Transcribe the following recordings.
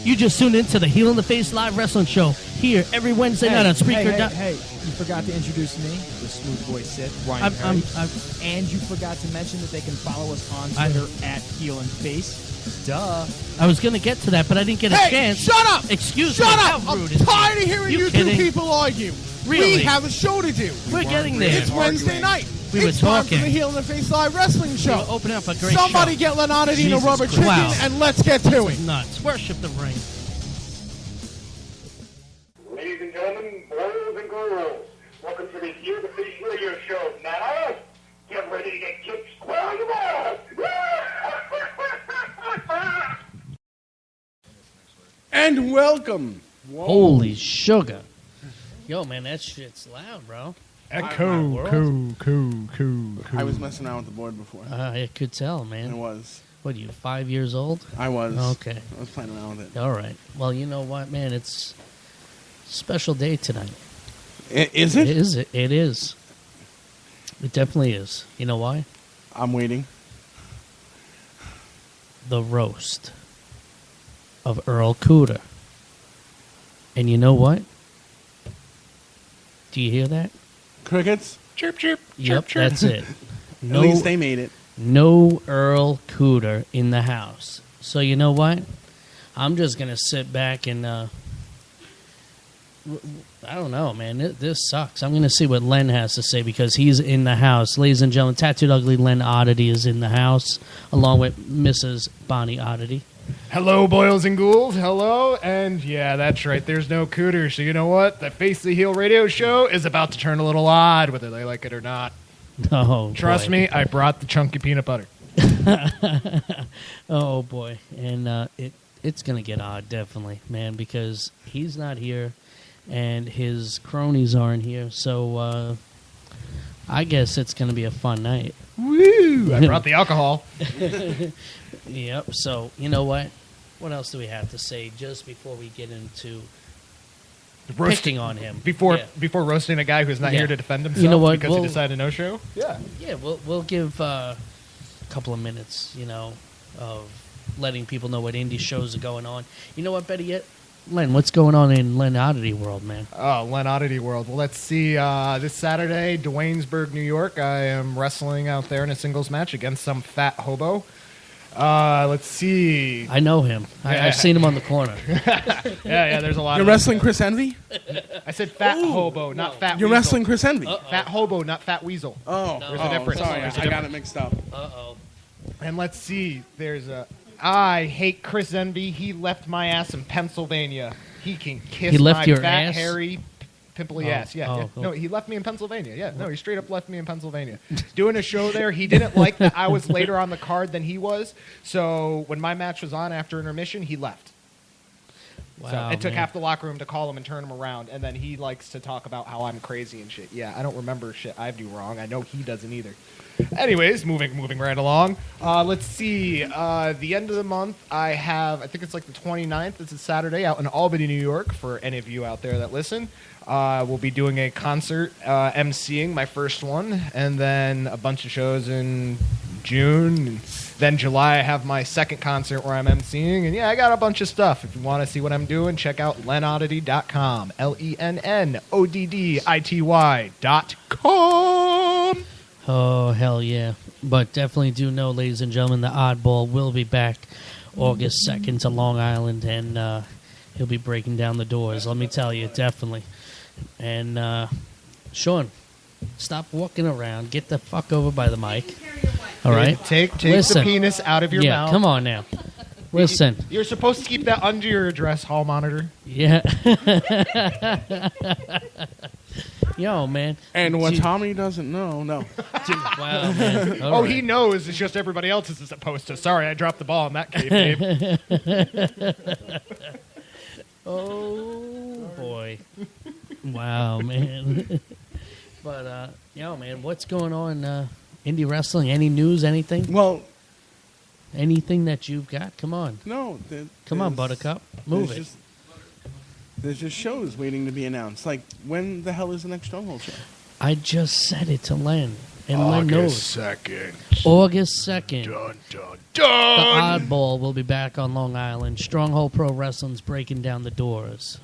You just tuned into the Heel in the Face live wrestling show here every Wednesday night on Spreaker. Hey, you forgot to introduce me, the smooth boy Sith, Ryan Perry. And you forgot to mention that they can follow us on Twitter at Heel and Face. Duh. I was going to get to that, but I didn't get a chance. Shut up! Excuse me. Shut up! I'm tired of hearing you two people argue. Really? We have a show to do. We're getting there. It's Wednesday night. We were it's time talking. for the Heel in the Face live wrestling show. We were opening up a great Somebody show. get Lenardine a Jesus rubber Christ. chicken, Wow. and let's get to it. Nuts. Worship the ring. Ladies and gentlemen, boys and girls, welcome to the Heel in the Face radio show. Now, get ready to get kicked square in the balls. And welcome. Whoa. Holy sugar. Yo, man, that shit's loud, bro. Cool. I was messing around with the board before. I could tell, man. It was. What are you, 5 years old? I was. Okay. I was playing around with it. All right. Well, you know what, man? It's a special day tonight. Is it? It is. It definitely is. You know why? I'm waiting. The roast of Earl Cooter. And you know what? Do you hear that? Crickets? Chirp, chirp. Yep, that's it. At least they made it. No Earl Cooter in the house. So you know what? I'm just going to sit back and, I don't know, man. This sucks. I'm going to see what Len has to say because he's in the house. Ladies and gentlemen, Tattooed Ugly Len Oddity is in the house, along with Mrs. Bonnie Oddity. Hello, boils and ghouls. Hello. And yeah, that's right. There's no Cooter. So you know what? The Face the Heel radio show is about to turn a little odd, whether they like it or not. Oh, Trust boy. me, I brought the chunky peanut butter. Oh, boy. And it's going to get odd, definitely, man, because he's not here and his cronies aren't here. So I guess it's going to be a fun night. Woo! I brought the alcohol. Yep. So, you know what? What else do we have to say just before we get into picking on him? Before roasting a guy who's not Yeah. here to defend himself You know what? because he decided no show? Yeah. Yeah, we'll give a couple of minutes, of letting people know what indie shows are going on. You know what, better yet? Len, what's going on in Len Oddity World, man? Oh, Len Oddity World. Well, let's see. This Saturday, Duanesburg, New York, I am wrestling out there in a singles match against some fat hobo. Let's see. I know him. I've seen him on the corner. Yeah, there's a lot You're of wrestling Chris Envy? I said fat hobo, not fat You're weasel. wrestling Chris Envy? Fat hobo, not fat weasel. Oh. There's a difference. Sorry, There's a I got difference. it mixed up. Uh-oh. And let's see. I hate Chris Envy. He left my ass in Pennsylvania. He can kiss He left my your fat, ass? hairy, pimply ass. Yeah. Oh, yeah. cool. No, he left me in Pennsylvania. Yeah. No, he straight up left me in Pennsylvania. Doing a show there. He didn't like that I was later on the card than he was. So when my match was on after intermission, he left. Wow, So it took man. half the locker room to call him and turn him around, and then he likes to talk about how I'm crazy and shit. Yeah, I don't remember shit I do wrong. I know he doesn't either. Anyways, moving right along. Let's see. The end of the month, I think it's like the 29th. It's a Saturday out in Albany, New York, for any of you out there that listen. We'll be doing a concert, emceeing my first one, and then a bunch of shows in June. Then July, I have my second concert where I'm emceeing. And yeah, I got a bunch of stuff. If you want to see what I'm doing, check out lenoddity.com. LENNODDITY.com. Oh, hell yeah. But definitely do know, ladies and gentlemen, the Oddball will be back August 2nd to Long Island, and he'll be breaking down the doors. Let me tell you, definitely. And, Sean, stop walking around. Get the fuck over by the mic. All right? Take Listen. the penis out of your Yeah, mouth. come on now. Listen. You're supposed to keep that under your address hall monitor. Yeah. Yo, man. And what Gee- Tommy doesn't know, no. Wow, man. All Oh, right. he knows. It's just everybody else is supposed to. Sorry, I dropped the ball on that kayfabe. Oh, boy. Wow, man. But, yo, man, what's going on? Indie wrestling? Any news? Anything? Well, Anything that you've got? Come on. no. Come on, Buttercup. Move it. There's just shows waiting to be announced. Like, when the hell is the next Stronghold show? I just said it to Len. And Lynn knows. August 2nd. Dun, dun, The dun. Oddball will be back on Long Island. Stronghold Pro Wrestling's breaking down the doors.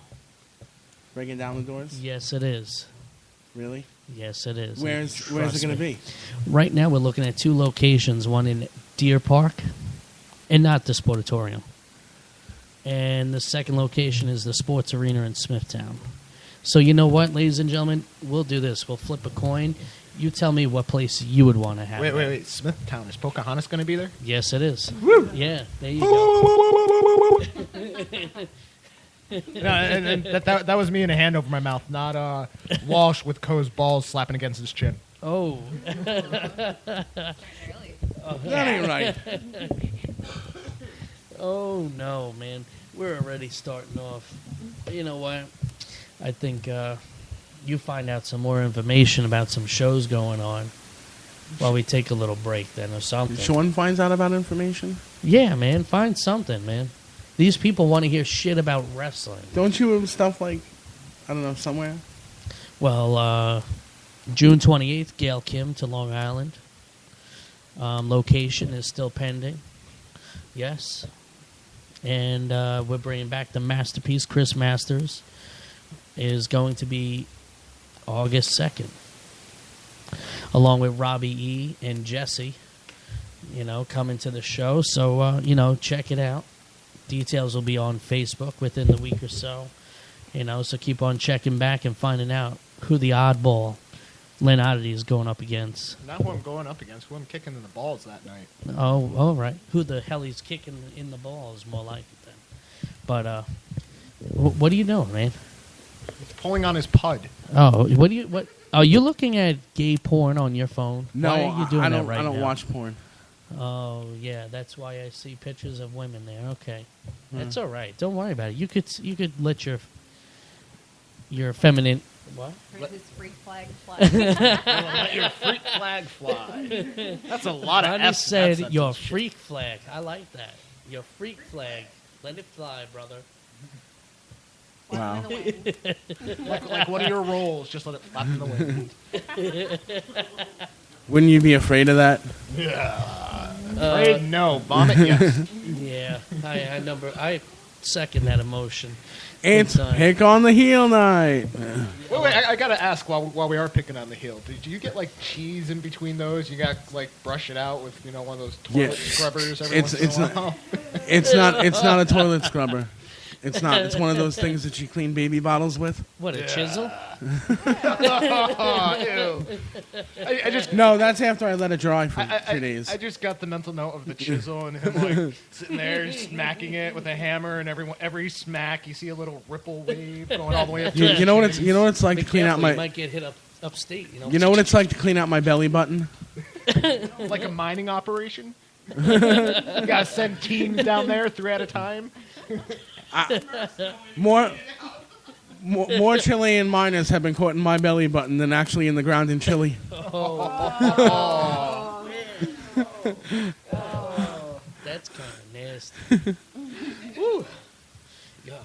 Breaking down the doors? Yes, it is. Really? Yes, it is. Where's it Trust going to me. be? Right now, we're looking at 2 locations. One in Deer Park, and not the Sportatorium. And the second location is the Sports Arena in Smithtown. So you know what, ladies and gentlemen? We'll do this. We'll flip a coin. You tell me what place you would want to have. Wait. Smithtown. Is Pocahontas going to be there? Yes, it is. Woo! Yeah, there you go. No, and that was me in a hand over my mouth, not Walsh with Coe's balls slapping against his chin. Oh. That ain't right. Oh, no, man. We're already starting off. You know what? I think you find out some more information about some shows going on while we take a little break then or something. Sean finds out about information? Yeah, man. Find something, man. These people want to hear shit about wrestling. Don't you have stuff like, I don't know, somewhere? Well, June 28th, Gail Kim to Long Island. Location is still pending. Yes. And we're bringing back the Masterpiece. Chris Masters is going to be August 2nd. Along with Robbie E. and Jesse, coming to the show. So, check it out. Details will be on Facebook within the week or so. So keep on checking back and finding out who the oddball Lynn Oddity is going up against. Not who I'm going up against, who I'm kicking in the balls that night. Oh, all right. Who the hell he's kicking in the balls, more like it then. But, what are you doing, man? It's pulling on his pud. Oh, what? Are you looking at gay porn on your phone? No, why are you doing I that don't. right I don't now? watch porn. Oh, yeah, that's why I see pictures of women there. Okay, that's all right. Don't worry about it. You could let your feminine what? Where's his freak flag fly? Let your freak flag fly. That's a lot of Honey S. said That's your shit. freak flag. I like that. Your freak flag. Let it fly, brother. Wow. like one of your rolls, just let it flap in the wind. Wouldn't you be afraid of that? Afraid no, vomit yes. Yeah, I second that emotion. It's Good time. pick on the heel night. Wait, I gotta ask while we are picking on the heel, do you get like cheese in between those? You got like brush it out with one of those toilet scrubbers every once in a while? It's not a toilet scrubber. It's not. It's one of those things that you clean baby bottles with. What, a chisel? Oh, ew. I just No, that's after I let it dry for 2 days. I just got the mental note of the chisel and him like sitting there smacking it with a hammer, and every smack you see a little ripple wave going all the way up. to you know what it's like to clean out You my. might get hit upstate. You know what it's like to clean out my belly button. Like a mining operation. You gotta send teams down there 3 at a time. More Chilean miners have been caught in my belly button than actually in the ground in Chile. Oh, that's kind of nasty. Woo. Yuck.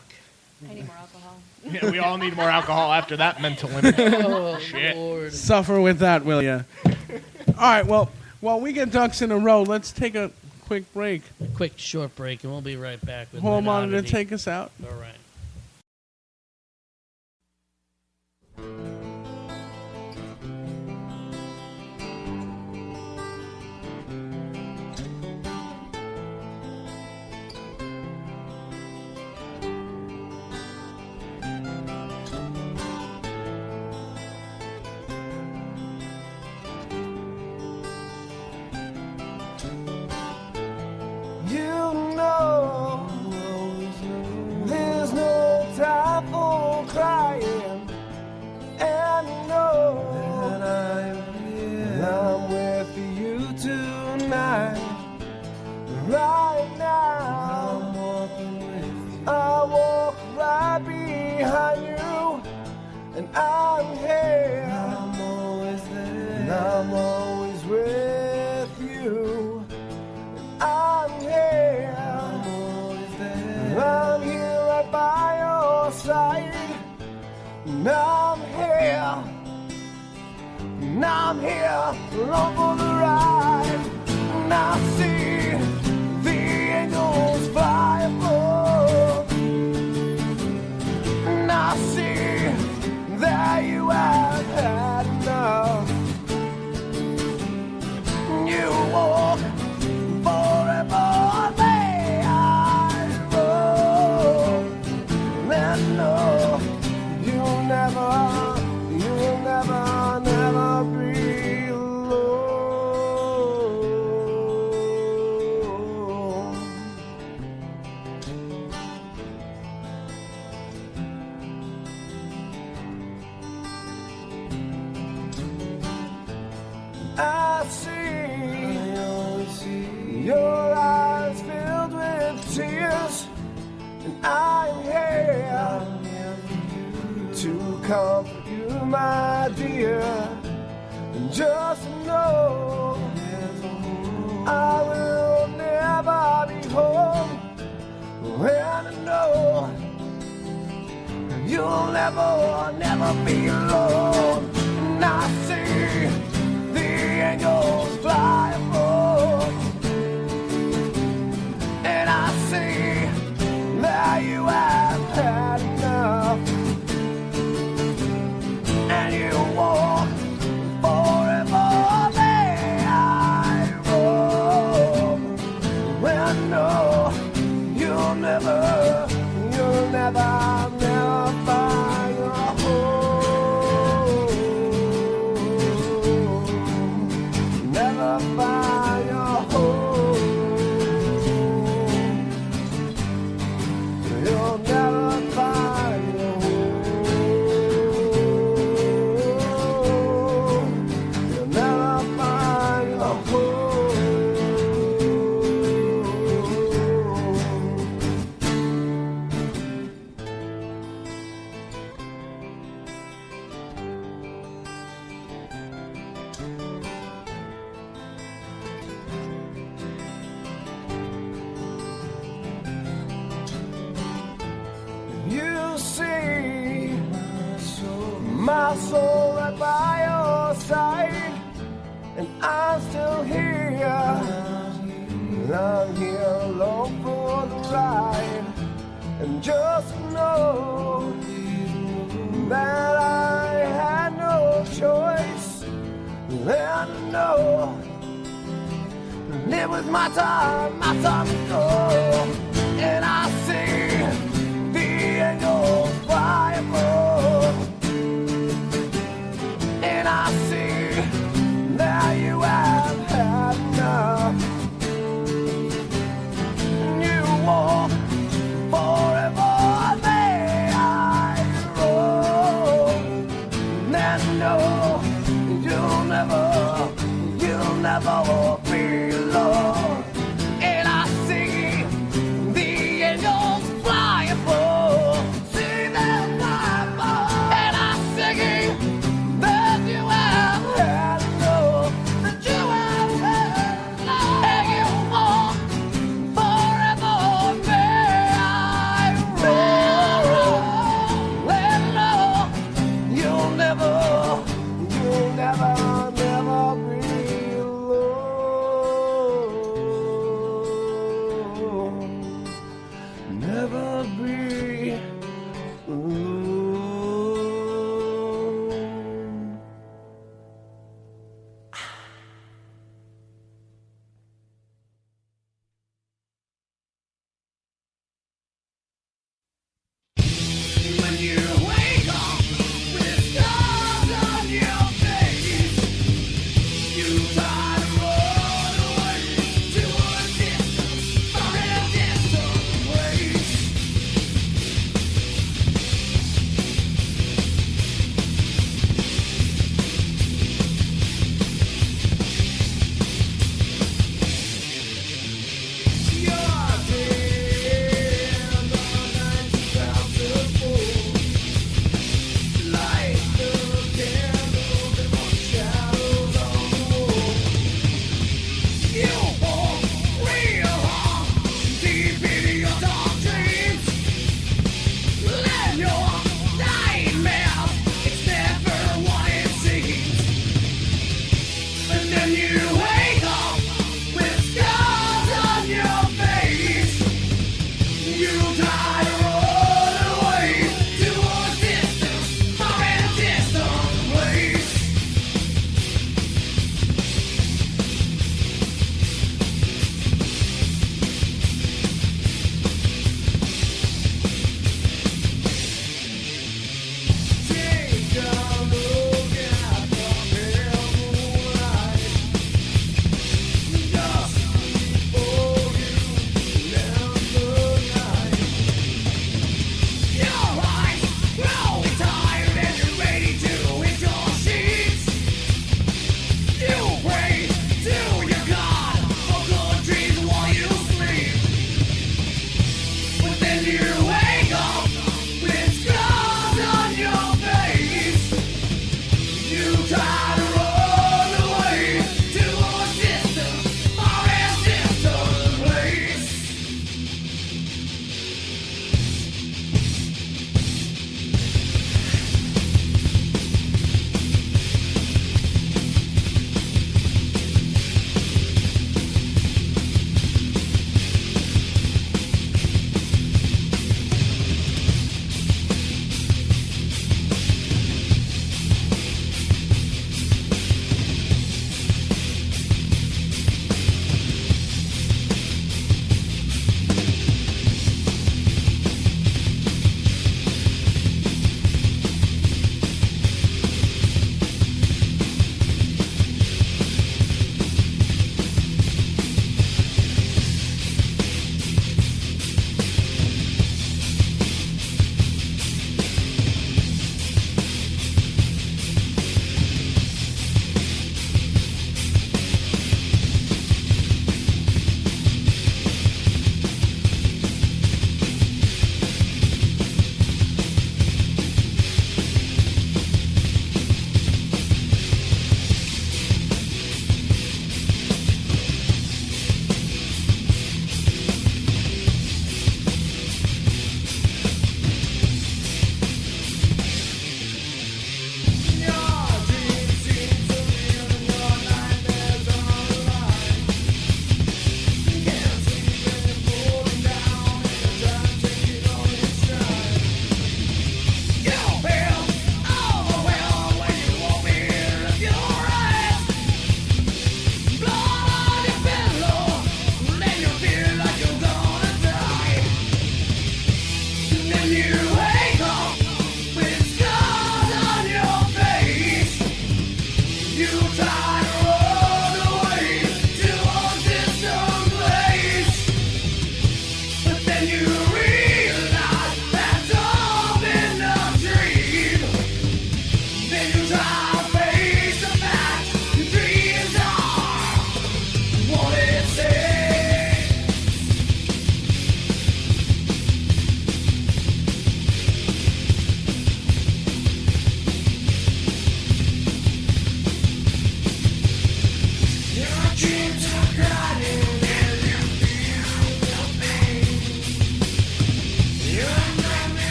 I need more alcohol. Yeah, we all need more alcohol after that mental image. Oh, Shit. Lord. Suffer with that, will ya? All right, well, while we get ducks in a row, let's take a quick break. A quick short break, and we'll be right back with Hall Lynn monitor Oddity. take us out. All right. There's no time for crying, and you know that I'm with you tonight. Right now, I'm walking with you. I walk right behind you, and I'm here. I'm always there. And I'm always with you. I'm here. I'm always there. I'm here right by your side. And I'm here. And I'm I'm here along for the ride. And I see the angels fly above. And I see that you have had enough. You walk forever, may I roam. And no, you'll never be alone. I see your eyes filled with tears, and I'm here to comfort you, my dear. And just know I will never be home, and I know you'll never be alone. And I see the angels fly above, and I see that you have had enough, and you walk forever, may I roam. Well, no, you'll never find your home. Never find your home. You'll never find your home. You'll never find your home. You see my soul right by your side, and I'm still here. And I'm here alone for the ride. And just know that I had no choice. And I know it was my time to go. And I see the angels fly above, and I see that you have had enough. You walk forever, may I roam. And no, you'll never be alone. And I see the angels fly above. See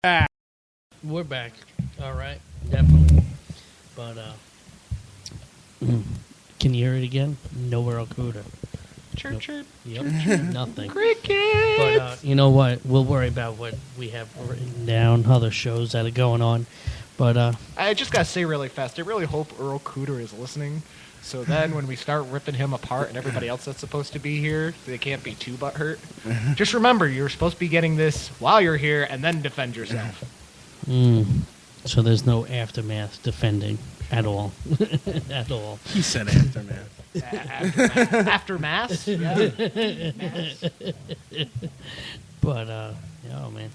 We're back. All right, definitely. But can you hear it again? No Earl Cooter. Chirp, Nope. chirp. Yep, nothing. Cricket. But you know what? We'll worry about what we have written down, other shows that are going on. But I just gotta say really fast, I really hope Earl Cooter is listening. So then when we start ripping him apart and everybody else that's supposed to be here, they can't be too butthurt. Just remember, you're supposed to be getting this while you're here and then defend yourself. so there's no aftermath defending at all. At all. He said aftermath. After mass? Yeah. Mass. But, oh, man.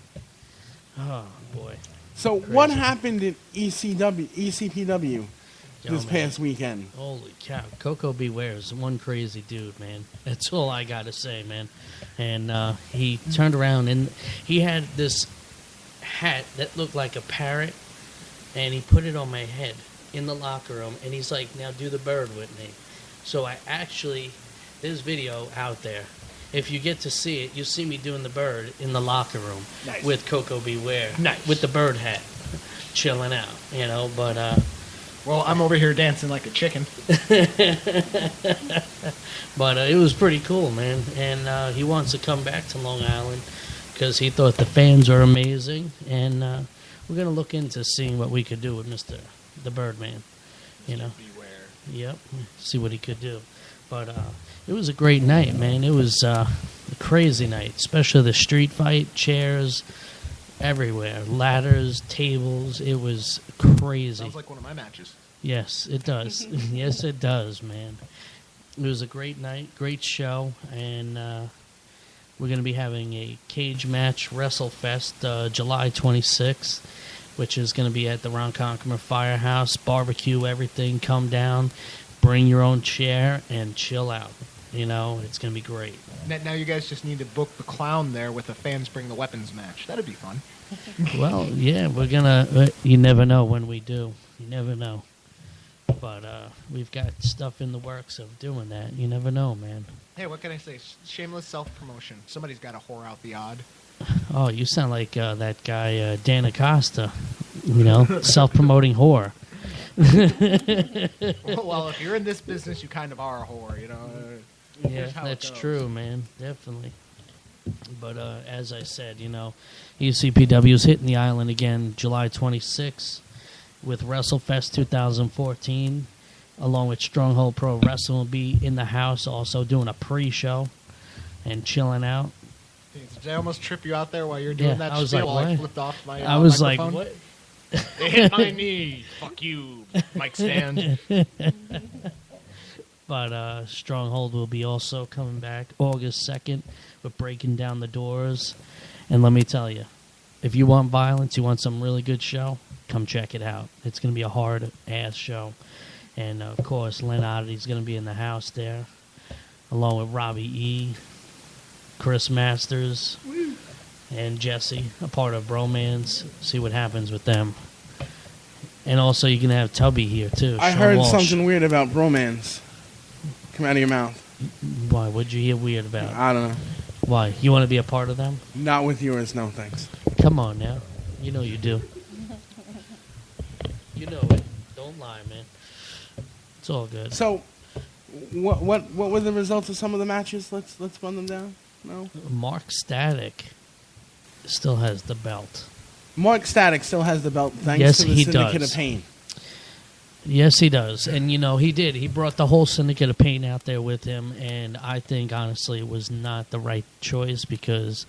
Oh, boy. So what happened in ECPW this man. past weekend? Holy cow. Coco Beware is one crazy dude, man. That's all I got to say, man. And he turned around and he had this hat that looked like a parrot, and he put it on my head in the locker room, and he's like, now do the bird with me. So I actually, there's video out there. If you get to see it, you'll see me doing the bird in the locker room with Coco Beware. Nice. With the bird hat, chilling out, you know, but... Well, I'm over here dancing like a chicken. But it was pretty cool, man. And he wants to come back to Long Island because he thought the fans are amazing. And we're going to look into seeing what we could do with Mr. the Birdman. You know? Beware. Yep. See what he could do. But it was a great night, man. It was a crazy night, especially the street fight, chairs everywhere, ladders, tables. It was crazy. Sounds like one of my matches. Yes, it does. Yes, it does, man. It was a great night, great show, and we're going to be having a cage match, WrestleFest, July 26th, which is going to be at the Ronkonkoma Firehouse. Barbecue, everything, come down, bring your own chair, and chill out. You know, it's going to be great. Now you guys just need to book the clown there with the fans bring the weapons match. That'd be fun. Well, yeah, we're going to... you never know when we do. You never know. But we've got stuff in the works of doing that. You never know, man. Hey, what can I say? Shameless self-promotion. Somebody's got to whore out the odd. Oh, you sound like that guy, Dan Acosta. You know, self-promoting whore. Well, if you're in this business, you kind of are a whore, you know. Yeah, Here's how it that's goes. true, man. Definitely. But as I said, you know, ECPW's hitting the island again July 26th with WrestleFest 2014, along with Stronghold Pro Wrestling will be in the house, also doing a pre-show and chilling out. Did I almost trip you out there while you're doing that I was spiel? like, I what? flipped off my I was microphone. like, what? It hit my knee. Fuck you, mic stand. But Stronghold will be also coming back August 2nd with Breaking Down the Doors. And let me tell you, if you want violence, you want some really good show, come check it out. It's going to be a hard-ass show. And, of course, Len Oddity's going to be in the house there, along with Robbie E., Chris Masters, and Jesse, a part of Bromance. See what happens with them. And also, you can have Tubby here, too. I Sean heard Walsh. something weird about bromance. Come out of your mouth. Why? What'd you hear weird about? I don't know. Why? You want to be a part of them? Not with yours, no thanks. Come on now. You know you do. You know it. Don't lie, man. It's all good. So, what were the results of some of the matches? Let's run them down. No. Mark Static still has the belt. Mark Static still has the belt thanks Yes, to the he Syndicate does. of Pain. Yes, he does. And, you know, he did. He brought the whole Syndicate of Pain out there with him, and I think, honestly, it was not the right choice because,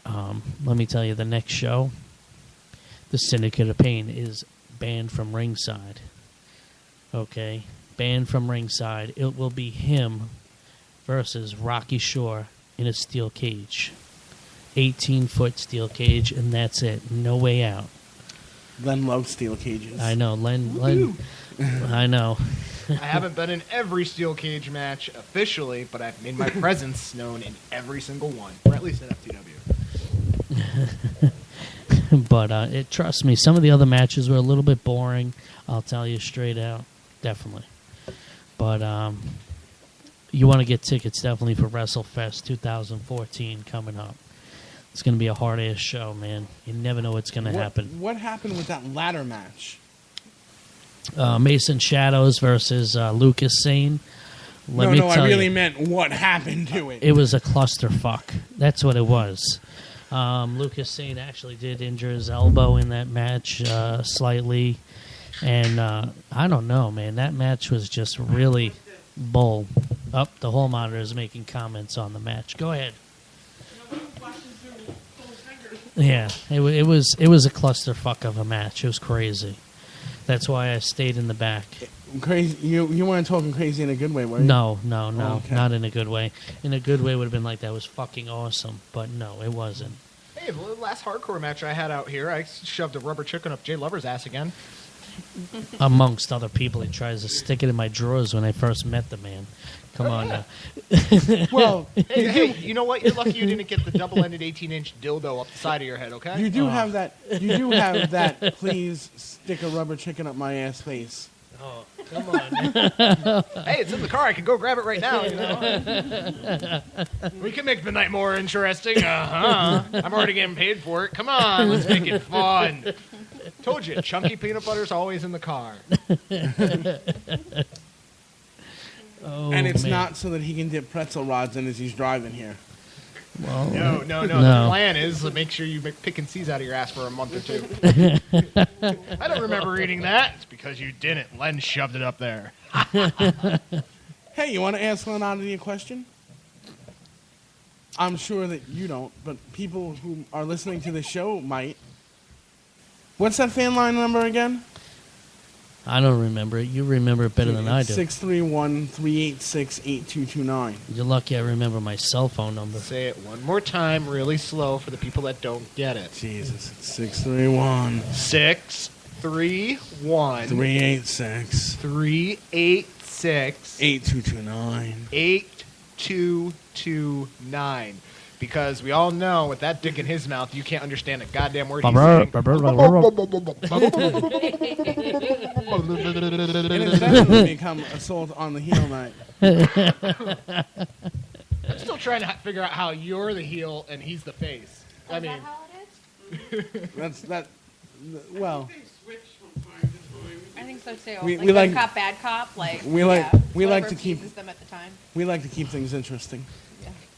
let me tell you, the next show, the Syndicate of Pain is banned from ringside. Okay? Banned from ringside. It will be him versus Rocky Shore in a steel cage. 18-foot steel cage, and that's it. No way out. Len loves steel cages. I know, Len. I know. I haven't been in every steel cage match officially, but I've made my presence known in every single one, or at least at FTW. But trust me, some of the other matches were a little bit boring. I'll tell you straight out, definitely. But you want to get tickets definitely for WrestleFest 2014 coming up. It's going to be a hard-ass show, man. You never know what's going to happen. What happened with that ladder match? Mason Shadows versus Lucas Sane. I really meant what happened to it. It was a clusterfuck. That's what it was. Lucas Sane actually did injure his elbow in that match slightly. And I don't know, man. That match was just really bull. The whole monitor is making comments on the match. Go ahead. Yeah, it was a clusterfuck of a match. It was crazy. That's why I stayed in the back. Crazy. You weren't talking crazy in a good way, were you? No, okay. Not in a good way. In a good way would have been like, that was fucking awesome. But no, it wasn't. Hey, the last hardcore match I had out here, I shoved a rubber chicken up Jay Lover's ass again. Amongst other people, he tries to stick it in my drawers when I first met the man. Come on now. Well, hey, you know what? You're lucky you didn't get the double-ended 18-inch dildo up the side of your head, okay? you do have that. You do have that. Please stick a rubber chicken up my ass face. Oh, come on. Hey, it's in the car. I can go grab it right now. You know? We can make the night more interesting. I'm already getting paid for it. Come on, let's make it fun. Told you, chunky peanut butter's always in the car. Oh, And it's man. not so that he can dip pretzel rods in as he's driving here. Well, No. The plan is to make sure you pick and C's out of your ass for a month or two. I don't remember reading that. It's because you didn't. Len shoved it up there. Hey, you want to ask Leonardo a question? I'm sure that you don't, but people who are listening to the show might. What's that fan line number again? I don't remember it. You remember it better than I do. 631-386-8229. You're lucky I remember my cell phone number. Say it one more time, really slow, for the people that don't get it. Jesus, it's 631 631 386 386 8229. 8229. Because we all know with that dick in his mouth, you can't understand a goddamn word he's Ba-brr, saying. It has definitely become assault on the heel night. I'm still trying to figure out how you're the heel and he's the face. I mean, Is that how it is? That's that. Well, I think so too. We Like like- good cop, bad cop. Like we like- yeah, we like whatever to keep- pleases them at the time. we like to keep things interesting,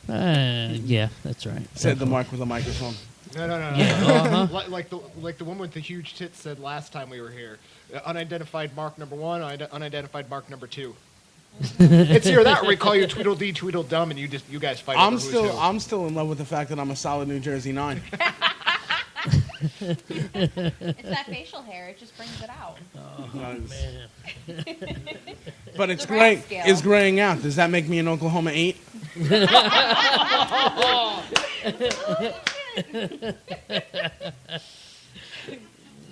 Yeah, that's right. said the Mark with a microphone. no. Yeah, Like the one with the huge tits said last time we were here. Unidentified mark number 1, unidentified mark number 2. It's either that or we call you Tweedledee, Tweedledum, and you guys fight. over who's who. I'm still in love with the fact that I'm a solid New Jersey 9. It's that facial hair. It just brings it out. man. But it's The rank gray. scale. It's graying out. Does that make me an Oklahoma 8?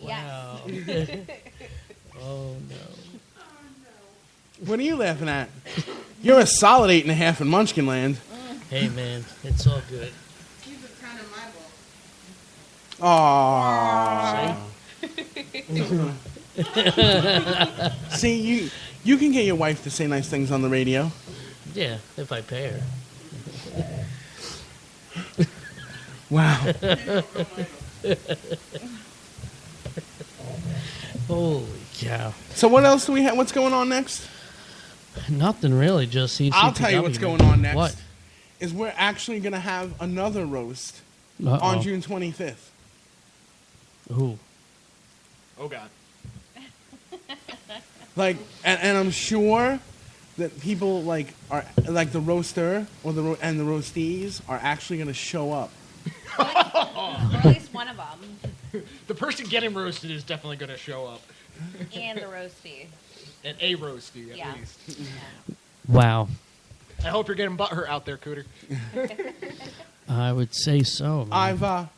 Wow. Oh, no. What are you laughing at? You're a solid 8.5 in Munchkinland. Hey, man, it's all good. Aww. See, you can get your wife to say nice things on the radio. Yeah, if I pay her. Wow. Holy cow. So what else do we have? What's going on next? Nothing really, just CCTW. I'll tell you what's man. going on next. What? Is we're actually going to have another roast Uh-oh. on June 25th. Who? Oh God. Like, and I'm sure that people like are like the roaster or the roastees are actually going to show up. Or at least one of them. The person getting roasted is definitely going to show up. And the roasty. And a roasty, at Yeah. least. Wow. I hope you're getting butthurt out there, Cooter. I would say so, man.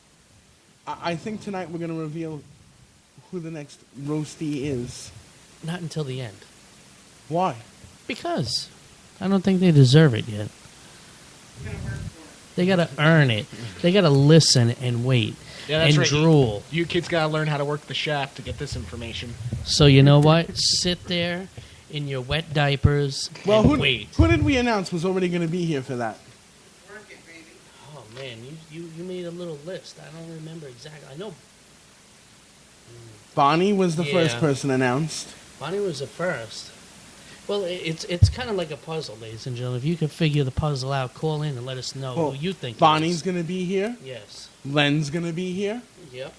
I think tonight we're going to reveal who the next roastie is. Not until the end. Why? Because I don't think they deserve it yet. They got to earn it. They got to listen and wait Yeah, that's and right. drool. You kids got to learn how to work the shaft to get this information. So you know what? Sit there in your wet diapers Well, and wait. who did we announce was already going to be here for that? Oh, man, you made a little list. I don't remember exactly. I know Bonnie was the Yeah. first person announced. Bonnie was the first. Well, it's kind of like a puzzle, ladies and gentlemen. If you can figure the puzzle out, call in and let us know Well, who you think. Bonnie's going to be here. Yes. Len's going to be here. Yep.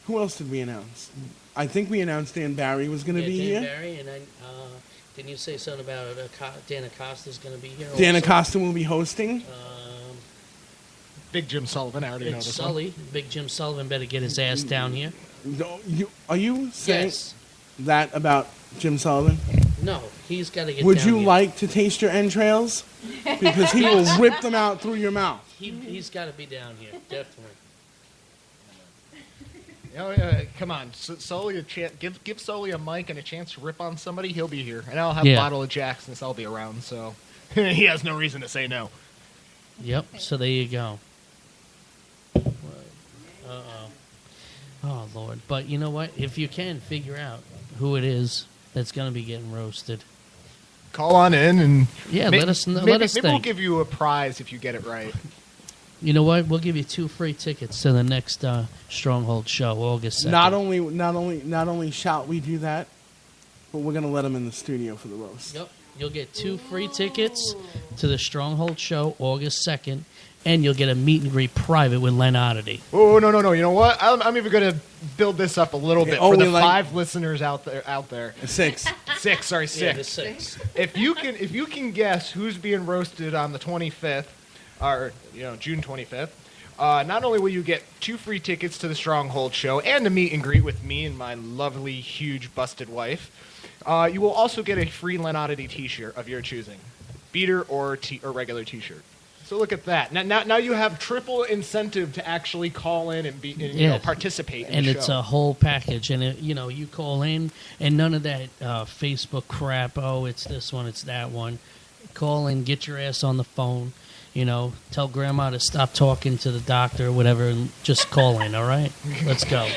Who else did we announce? I think we announced Dan Barry was going to be Dan here. Barry, and then didn't you say something about Dan Acosta's going to be here? Dan also? Acosta will be hosting. Big Jim Sullivan. I already know Big this Sully, Big Jim Sullivan better get his ass down here. Are you saying Yes. that about Jim Sullivan? No, he's got to get Would down you here. like to taste your entrails? Because he will rip them out through your mouth. He's got to be down here, definitely. Come on, Sully, give Sully a mic and a chance to rip on somebody. He'll be here, and I'll have Yeah. a bottle of Jack since I'll be around. So he has no reason to say no. Yep. So there you go. Oh Lord! But you know what? If you can figure out who it is that's going to be getting roasted, Call on in and let us know. Maybe, Let us maybe we'll think. give you a prize if you get it right. You know what? We'll give you 2 free tickets to the next Stronghold show, August 2nd. Not only shall we do that, but we're going to let him in the studio for the roast. Yep. You'll get 2 free tickets to the Stronghold show, August 2nd, and you'll get a meet and greet private with Len Oddity. Oh no! You know what? I'm even going to build this up a little bit for the 5 listeners out there. 6. 6, sorry, 6. Yeah, the 6. If you can guess who's being roasted on the 25th, or June 25th, not only will you get 2 free tickets to the Stronghold show and a meet and greet with me and my lovely, huge, busted wife, you will also get a free Len Oddity T-shirt of your choosing, beater or regular T-shirt. So look at that. Now you have triple incentive to actually call in and participate in and the it's show. a whole package. And you call in, and none of that Facebook crap. Oh, it's this one, it's that one. Call in, get your ass on the phone. Tell Grandma to stop talking to the doctor or whatever, and just call in. All right, let's go.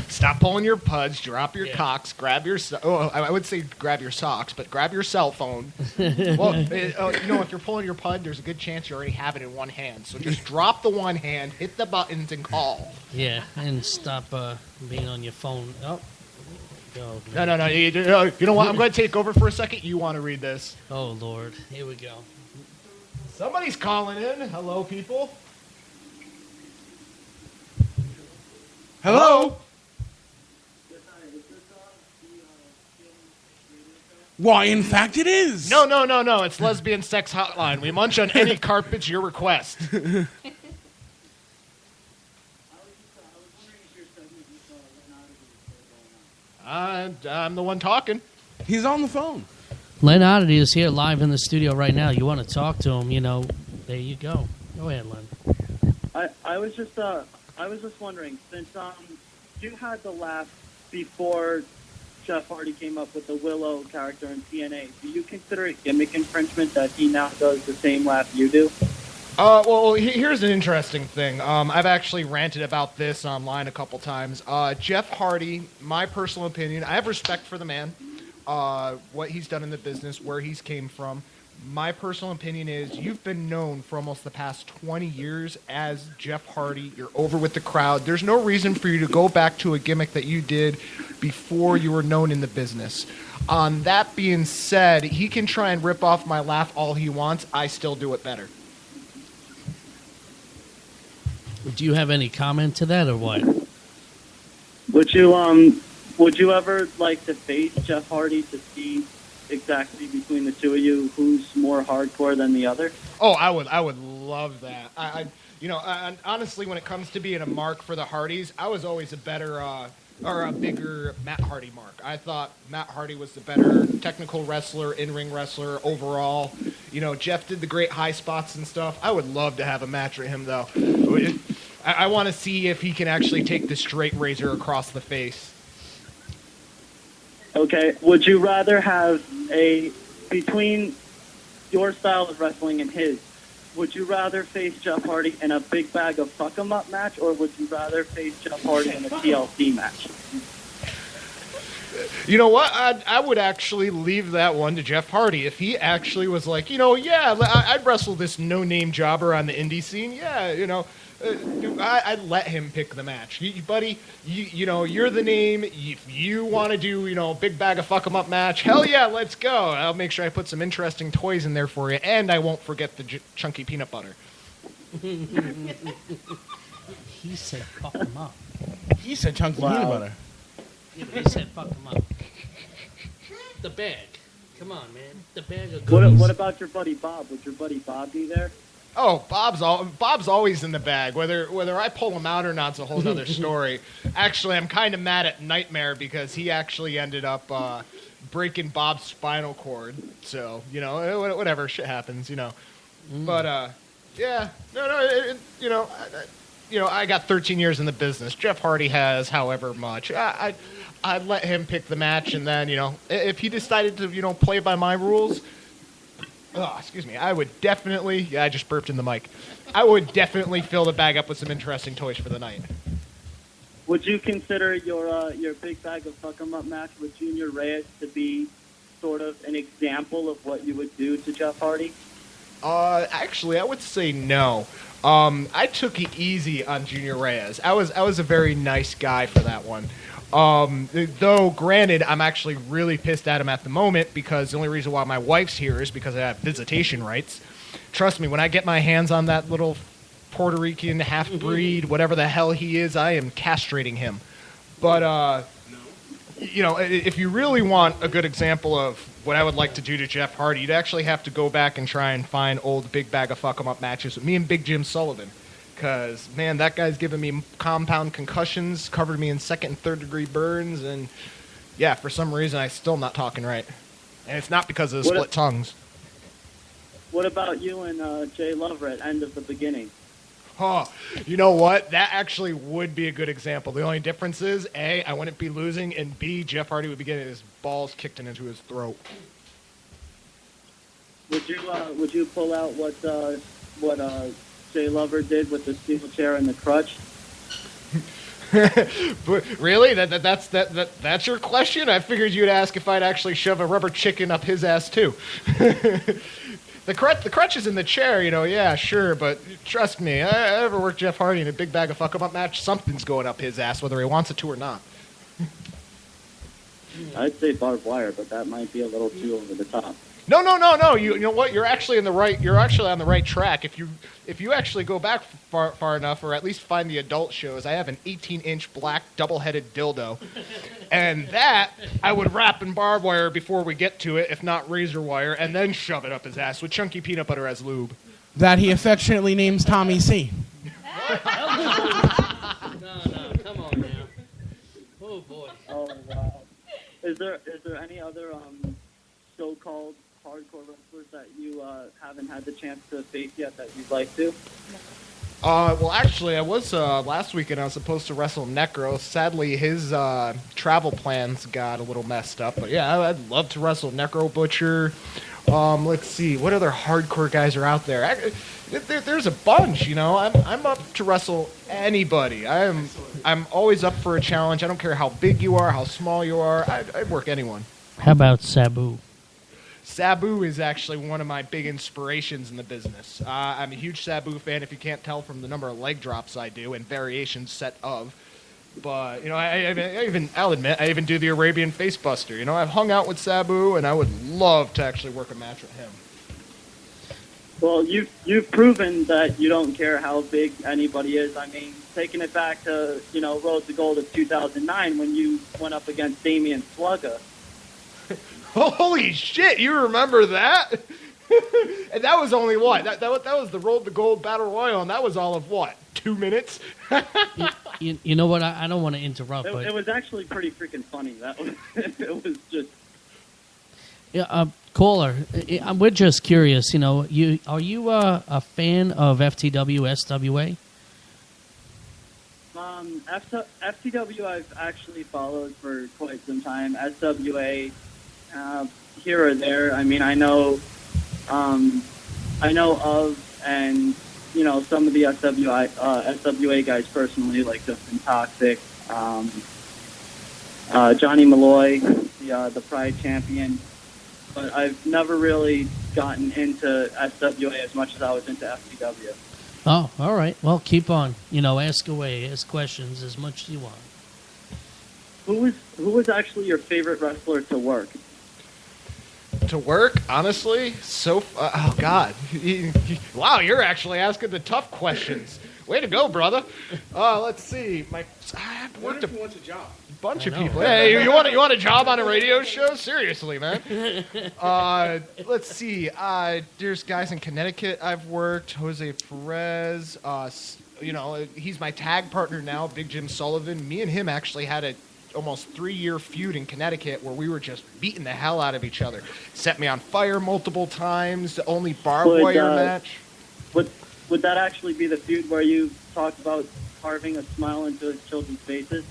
Stop pulling your puds, drop your cocks, grab your... I would say grab your socks, but grab your cell phone. Well, if you're pulling your pud, there's a good chance you already have it in one hand. So just drop the one hand, hit the buttons, and call. Yeah, and stop being on your phone. Oh, go. No. You know what? I'm going to take over for a second. You want to read this. Oh, Lord. Here we go. Somebody's calling in. Hello, people. Hello? Why, in fact, it is. No. It's Lesbian Sex Hotline. We munch on any carpets your request. I'm the one talking. He's on the phone. Len Oddity is here live in the studio right now. You want to talk to him, there you go. Go ahead, Len. I was just wondering, since you had the laugh before Jeff Hardy came up with the Willow character in TNA, do you consider it gimmick infringement that he now does the same laugh you do? Well, here's an interesting thing. I've actually ranted about this online a couple times. Jeff Hardy, my personal opinion, I have respect for the man, what he's done in the business, where he's came from. My personal opinion is you've been known for almost the past 20 years as Jeff Hardy. You're over with the crowd. There's no reason for you to go back to a gimmick that you did before you were known in the business. That being said, he can try and rip off my laugh all he wants. I still do it better. Do you have any comment to that or what? Would you ever like to face Jeff Hardy to see exactly between the two of you who's more hardcore than the other? Oh, I would love that. I honestly, when it comes to being a mark for the Hardys, I was always a better or a bigger Matt Hardy mark. I thought Matt Hardy was the better technical wrestler, in-ring wrestler overall. Jeff did the great high spots and stuff. I would love to have a match with him, though. I want to see if he can actually take the straight razor across the face. Okay, would you rather have between your style of wrestling and his, would you rather face Jeff Hardy in a big bag of fuck 'em up match, or would you rather face Jeff Hardy in a TLC match? You know what? I would actually leave that one to Jeff Hardy. If he actually was like, yeah, I'd wrestle this no-name jobber on the indie scene. Yeah, I'd let him pick the match. Buddy, you're the name. If you want to do, big bag of fuck 'em up match, hell yeah, let's go. I'll make sure I put some interesting toys in there for you, and I won't forget the chunky peanut butter. He said fuck him up. He said chunky peanut butter. Yeah, but he said fuck him up. The bag. Come on, man. The bag of goodies. What about your buddy Bob? Would your buddy Bob be there? Oh, Bob's always in the bag. Whether I pull him out or not is a whole other story. Actually, I'm kind of mad at Nightmare because he actually ended up breaking Bob's spinal cord. So, whatever, shit happens, But, yeah, no, I got 13 years in the business. Jeff Hardy has however much. I'd let him pick the match, and then, if he decided to, play by my rules, excuse me, I would definitely, I just burped in the mic. I would definitely fill the bag up with some interesting toys for the night. Would you consider your big bag of fuck 'em up match with Junior Reyes to be sort of an example of what you would do to Jeff Hardy? Actually, I would say no. I took it easy on Junior Reyes. I was a very nice guy for that one. Though, granted, I'm actually really pissed at him at the moment because the only reason why my wife's here is because I have visitation rights. Trust me, when I get my hands on that little Puerto Rican half-breed, whatever the hell he is, I am castrating him. But, if you really want a good example of what I would like to do to Jeff Hardy, you'd actually have to go back and try and find old big bag of fuck 'em up matches with me and Big Jim Sullivan. Because, man, that guy's given me compound concussions, covered me in second and third degree burns, and, yeah, for some reason, I'm still not talking right. And it's not because of the split tongues. What about you and Jay Lover at End of the Beginning? Oh, you know what? That actually would be a good example. The only difference is, A, I wouldn't be losing, and B, Jeff Hardy would be getting his balls kicked into his throat. Would you pull out what Jay Lover did with the steel chair and the crutch? But really? That's your question? I figured you'd ask if I'd actually shove a rubber chicken up his ass too. The crutch is in the chair, yeah, sure, but trust me, I ever worked Jeff Hardy in a big bag of fuck 'em up match, something's going up his ass, whether he wants it to or not. I'd say barbed wire, but that might be a little too over the top. No. You know what? You're actually on the right track. If you actually go back far enough, or at least find the adult shows, I have an 18-inch black double-headed dildo, and that I would wrap in barbed wire before we get to it, if not razor wire, and then shove it up his ass with chunky peanut butter as lube. That he affectionately names Tommy C. No, come on now. Oh boy. Oh wow. Is there any other so-called hardcore wrestlers that you haven't had the chance to face yet that you'd like to? Well, actually, I was last weekend. I was supposed to wrestle Necro. Sadly, his travel plans got a little messed up. But yeah, I'd love to wrestle Necro Butcher. Let's see, what other hardcore guys are out there? There's a bunch. I'm up to wrestle anybody. I'm always up for a challenge. I don't care how big you are, how small you are. I'd work anyone. How about Sabu? Sabu is actually one of my big inspirations in the business. I'm a huge Sabu fan, if you can't tell from the number of leg drops I do and variations set of. But, I'll admit, I even do the Arabian Facebuster. I've hung out with Sabu, and I would love to actually work a match with him. Well, you've proven that you don't care how big anybody is. I mean, taking it back to, Road to Gold of 2009 when you went up against Damian Slugga. Holy shit, you remember that? And that was only what? That was the Road to Gold Battle Royal, and that was all of what? 2 minutes? you know what? I don't want to interrupt, but it was actually pretty freaking funny. That was it was just. Yeah, caller. We're just curious. Are you a fan of FTW SWA? FTW I've actually followed for quite some time. SWA. Here or there. I mean, I know of, and some of the SWA guys personally, like Justin Toxic. Johnny Malloy, the Pride champion. But I've never really gotten into SWA as much as I was into FTW. Oh, all right. Well, keep on. Ask away. Ask questions as much as you want. Who was actually your favorite wrestler to work? To work, honestly, oh God, wow, you're actually asking the tough questions. Way to go, brother. Let's see, I have worked a bunch of people. Hey, you want a job on a radio show? Seriously, man. Let's see. There's guys in Connecticut I've worked. Jose Perez. He's my tag partner now, Big Jim Sullivan. Me and him actually had a almost 3-year feud in Connecticut where we were just beating the hell out of each other. Set me on fire multiple times. The only barbed wire match. Would that actually be the feud where you talked about carving a smile into children's faces?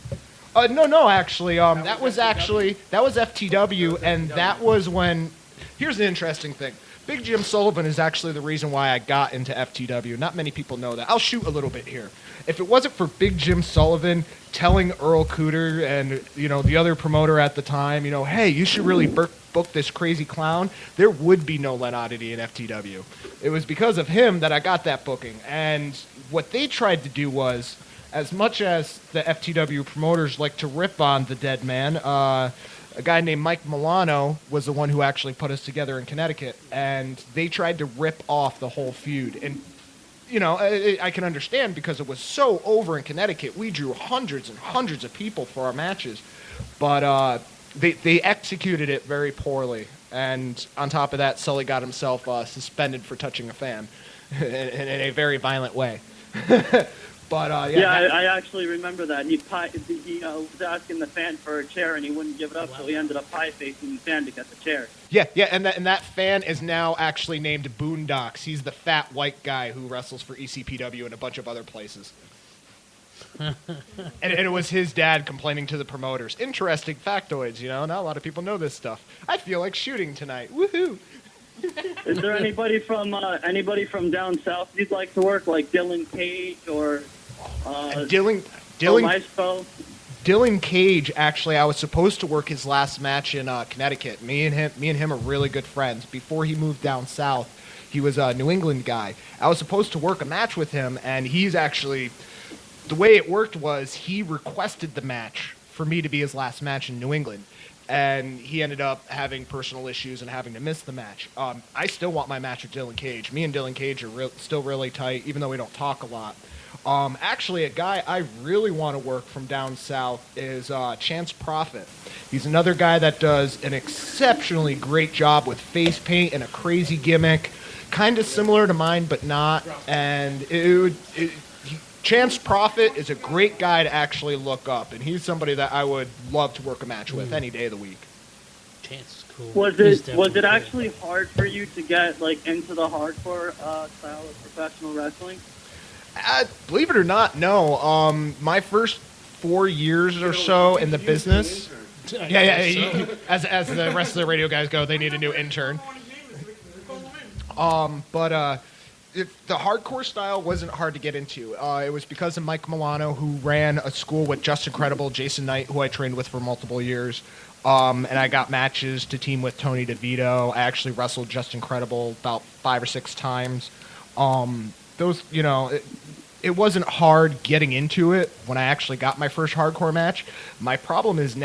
No, actually, that was FTW, and that was when. Here's the interesting thing. Big Jim Sullivan is actually the reason why I got into FTW. Not many people know that. I'll shoot a little bit here. If it wasn't for Big Jim Sullivan telling Earl Cooter and the other promoter at the time, hey, you should really book this crazy clown, there would be no Len Oddity in FTW. It was because of him that I got that booking. And what they tried to do was, as much as the FTW promoters like to rip on the dead man, a guy named Mike Milano was the one who actually put us together in Connecticut, and they tried to rip off the whole feud. And I can understand because it was so over in Connecticut. We drew hundreds and hundreds of people for our matches, but they executed it very poorly. And on top of that, Sully got himself suspended for touching a fan in a very violent way. But I actually remember that. He was asking the fan for a chair, and he wouldn't give it up, so he ended up pie-facing the fan to get the chair. Yeah, and that fan is now actually named Boondocks. He's the fat white guy who wrestles for ECPW and a bunch of other places. and it was his dad complaining to the promoters. Interesting factoids, not a lot of people know this stuff. I feel like shooting tonight. Woohoo! Is there anybody from down south you'd like to work, like Dylan Cage or Dylan Cage? Actually, I was supposed to work his last match in Connecticut. Me and him are really good friends. Before he moved down south, he was a New England guy. I was supposed to work a match with him, and he's actually, the way it worked was he requested the match for me to be his last match in New England. And he ended up having personal issues and having to miss the match. I still want my match with Dylan Cage. Me and Dylan Cage are still really tight, even though we don't talk a lot. Actually, a guy I really want to work from down south is Chance Prophet. He's another guy that does an exceptionally great job with face paint and a crazy gimmick, kind of similar to mine, but not. And Chance Prophet is a great guy to actually look up, and he's somebody that I would love to work a match with any day of the week. Chance is cool. Was it actually hard for you to get into the hardcore style of professional wrestling? Believe it or not, no. My first 4 years or so in the business. Yeah. As the rest of the radio guys go, they need a new intern. The hardcore style wasn't hard to get into. It was because of Mike Milano, who ran a school with Just Incredible, Jason Knight, who I trained with for multiple years. And I got matches to team with Tony DeVito. I actually wrestled Just Incredible about 5 or 6 times. It wasn't hard getting into it when I actually got my first hardcore match. My problem is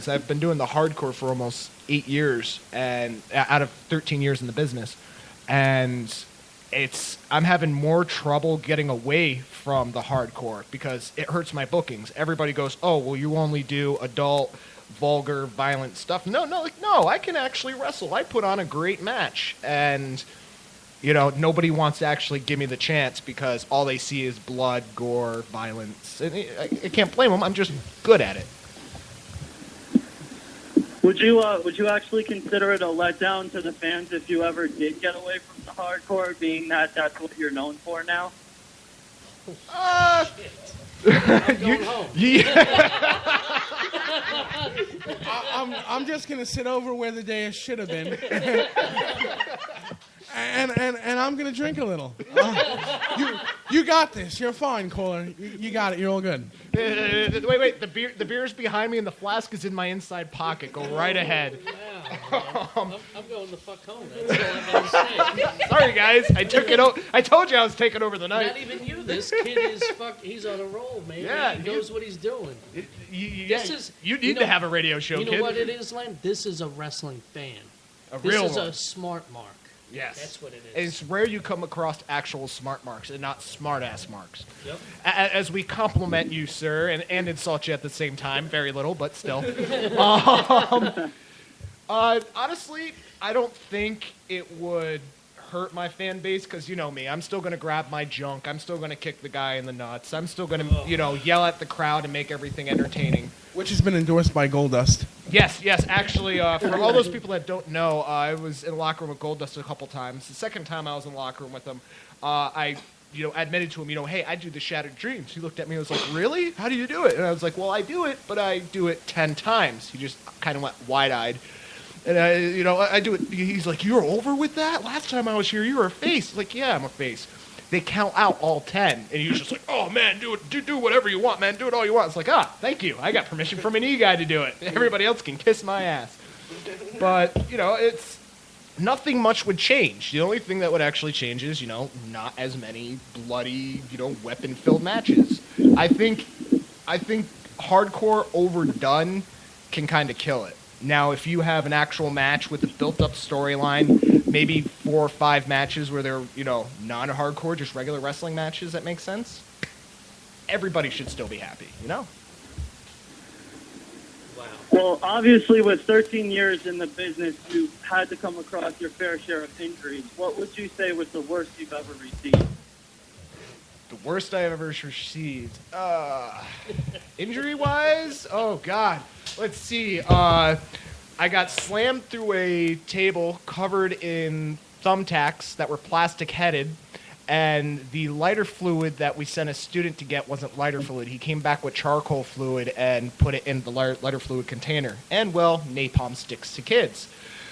I've been doing the hardcore for almost 8 years, and out of 13 years in the business. And I'm having more trouble getting away from the hardcore because it hurts my bookings. Everybody goes, oh, well, you only do adult, vulgar, violent stuff. No, I can actually wrestle. I put on a great match. And, nobody wants to actually give me the chance because all they see is blood, gore, violence. And I can't blame them. I'm just good at it. Would you actually consider it a letdown to the fans if you ever did get away from the hardcore, being that that's what you're known for now? I'm going home. I'm just gonna sit over where the dais should have been, and I'm gonna drink a little. You got this. You're fine, Kohler. You got it. You're all good. Wait. The beer's behind me and the flask is in my inside pocket. Go right ahead. Wow. I'm going the fuck home. That's all I gotta say. Sorry, guys. I took it. I told you I was taking over the night. Not even you. This kid is he's on a roll, man. Yeah, he knows what he's doing. You need to have a radio show, You know kid. what it is, Len? This is a wrestling fan. This is a smart mark. Yes. That's what it is. It's rare you come across actual smart marks and not smart-ass marks. Yep. As we compliment you, sir, and insult you at the same time. Very little, but still. Honestly, I don't think it would hurt my fan base because you know me. I'm still going to grab my junk. I'm still going to kick the guy in the nuts. I'm still going to, yell at the crowd and make everything entertaining. Which has been endorsed by Goldust. Yes. Actually, for all those people that don't know, I was in the locker room with Goldust a couple times. The second time I was in the locker room with him, I admitted to him, hey, I do the Shattered Dreams. He looked at me and was like, really? How do you do it? And I was like, well, I do it, but I do it 10 times. He just kind of went wide-eyed. And, I do it. He's like, you're over with that? Last time I was here, you were a face. I was like, yeah, I'm a face. They count out all 10. And he was just like, oh, man, do whatever you want, man. Do it all you want. It's like, thank you. I got permission from an E-guy to do it. Everybody else can kiss my ass. But, it's nothing much would change. The only thing that would actually change is, not as many bloody, weapon-filled matches. I think hardcore overdone can kind of kill it. Now, if you have an actual match with a built-up storyline, maybe 4 or 5 matches where they're, non-hardcore, just regular wrestling matches, that makes sense, everybody should still be happy, Wow. Well, obviously, with 13 years in the business, you've had to come across your fair share of injuries. What would you say was the worst you've ever received? The worst I've ever received? Injury-wise? Oh, God. Let's see. I got slammed through a table covered in thumbtacks that were plastic-headed, and the lighter fluid that we sent a student to get wasn't lighter fluid. He came back with charcoal fluid and put it in the lighter fluid container. And, well, napalm sticks to kids.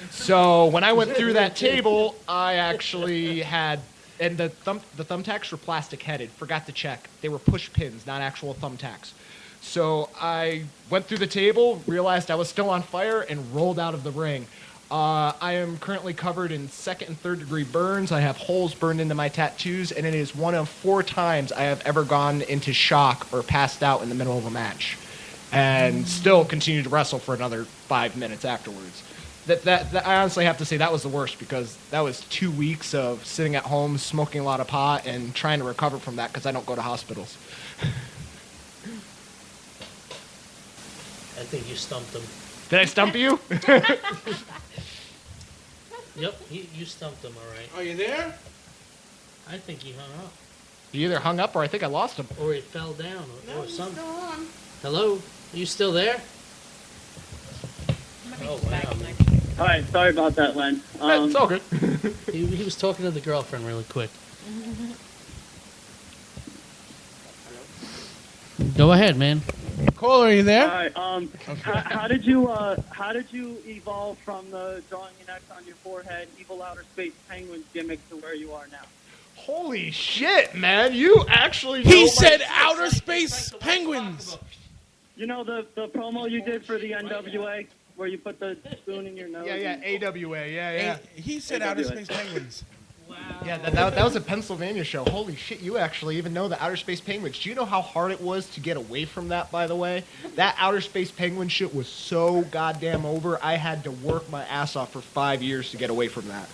So when I went through that table, I actually had... And the thumbtacks were plastic-headed. Forgot to check. They were push pins, not actual thumbtacks. So I went through the table, realized I was still on fire, and rolled out of the ring. I am currently covered in 2nd and 3rd degree burns. I have holes burned into my tattoos, and it is one of 4 times I have ever gone into shock or passed out in the middle of a match. And still continue to wrestle for another 5 minutes afterwards. That I honestly have to say that was the worst because that was 2 weeks of sitting at home, smoking a lot of pot, and trying to recover from that because I don't go to hospitals. I think you stumped him. Did I stump you? Yep, you stumped him, all right. Are you there? I think he hung up. He either hung up or I think I lost him. Or he fell down or something. Still on. Hello? Are you still there? Oh, wow. All right, sorry about that, Len. It's all good. He was talking to the girlfriend really quick. Go ahead, man. Cole, are you All there? right. How did you evolve from the drawing an X on your forehead, evil outer space penguins gimmick to where you are now? Holy shit, man! You actually. He said outer space penguins. You know the promo you did for the NWA where you put the spoon in your nose? Yeah, AWA, yeah. He said outer space penguins. Wow. Yeah, that was a Pennsylvania show. Holy shit, you actually even know the Outer Space Penguins. Do you know how hard it was to get away from that, by the way? That Outer Space Penguin shit was so goddamn over, I had to work my ass off for 5 years to get away from that.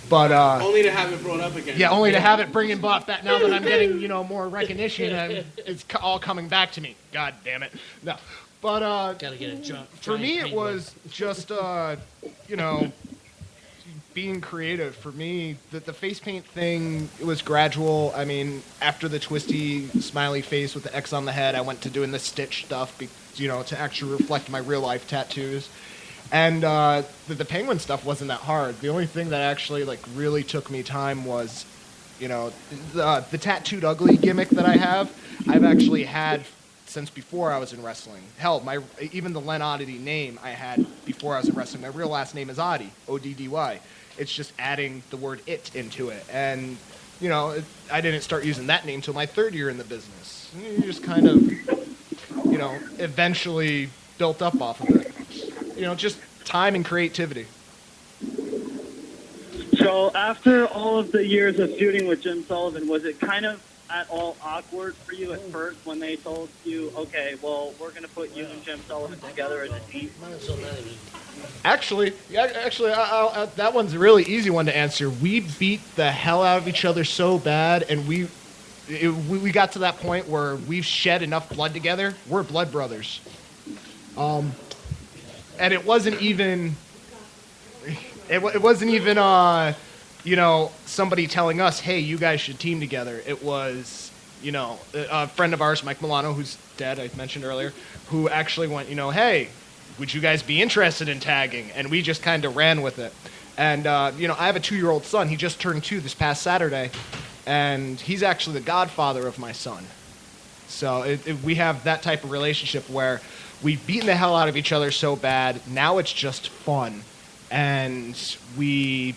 But only to have it brought up again. Yeah, only to have it bringing back that now that I'm getting, more recognition, and it's all coming back to me. God damn it. No. But gotta get a jump. For me, it was just being creative. For me, the face paint thing, it was gradual. I mean, after the twisty smiley face with the X on the head, I went to doing the stitch stuff, to actually reflect my real life tattoos. And the penguin stuff wasn't that hard. The only thing that actually really took me time was, the tattooed ugly gimmick that I have. I've actually had since before I was in wrestling. Hell, even the Len Oddity name I had before I was in wrestling. My real last name is Oddy, O-D-D-Y. It's just adding the word it into it. And I didn't start using that name till my third year in the business. And you just kind of, eventually built up off of it. Just time and creativity. So after all of the years of feuding with Jim Sullivan, was it kind of at all awkward for you at first when they told you, okay, well, we're going to put you and Jim Sullivan together as a team? Actually, that one's a really easy one to answer. We beat the hell out of each other so bad, and we got to that point where we've shed enough blood together. We're blood brothers. And it wasn't even... It wasn't even, somebody telling us, hey, you guys should team together. It was, a friend of ours, Mike Milano, who's dead, I mentioned earlier, who actually went, hey, would you guys be interested in tagging? And we just kind of ran with it. And, I have a 2-year-old son. He just turned 2 this past Saturday. And he's actually the godfather of my son. So we have that type of relationship where we've beaten the hell out of each other so bad. Now it's just fun. And we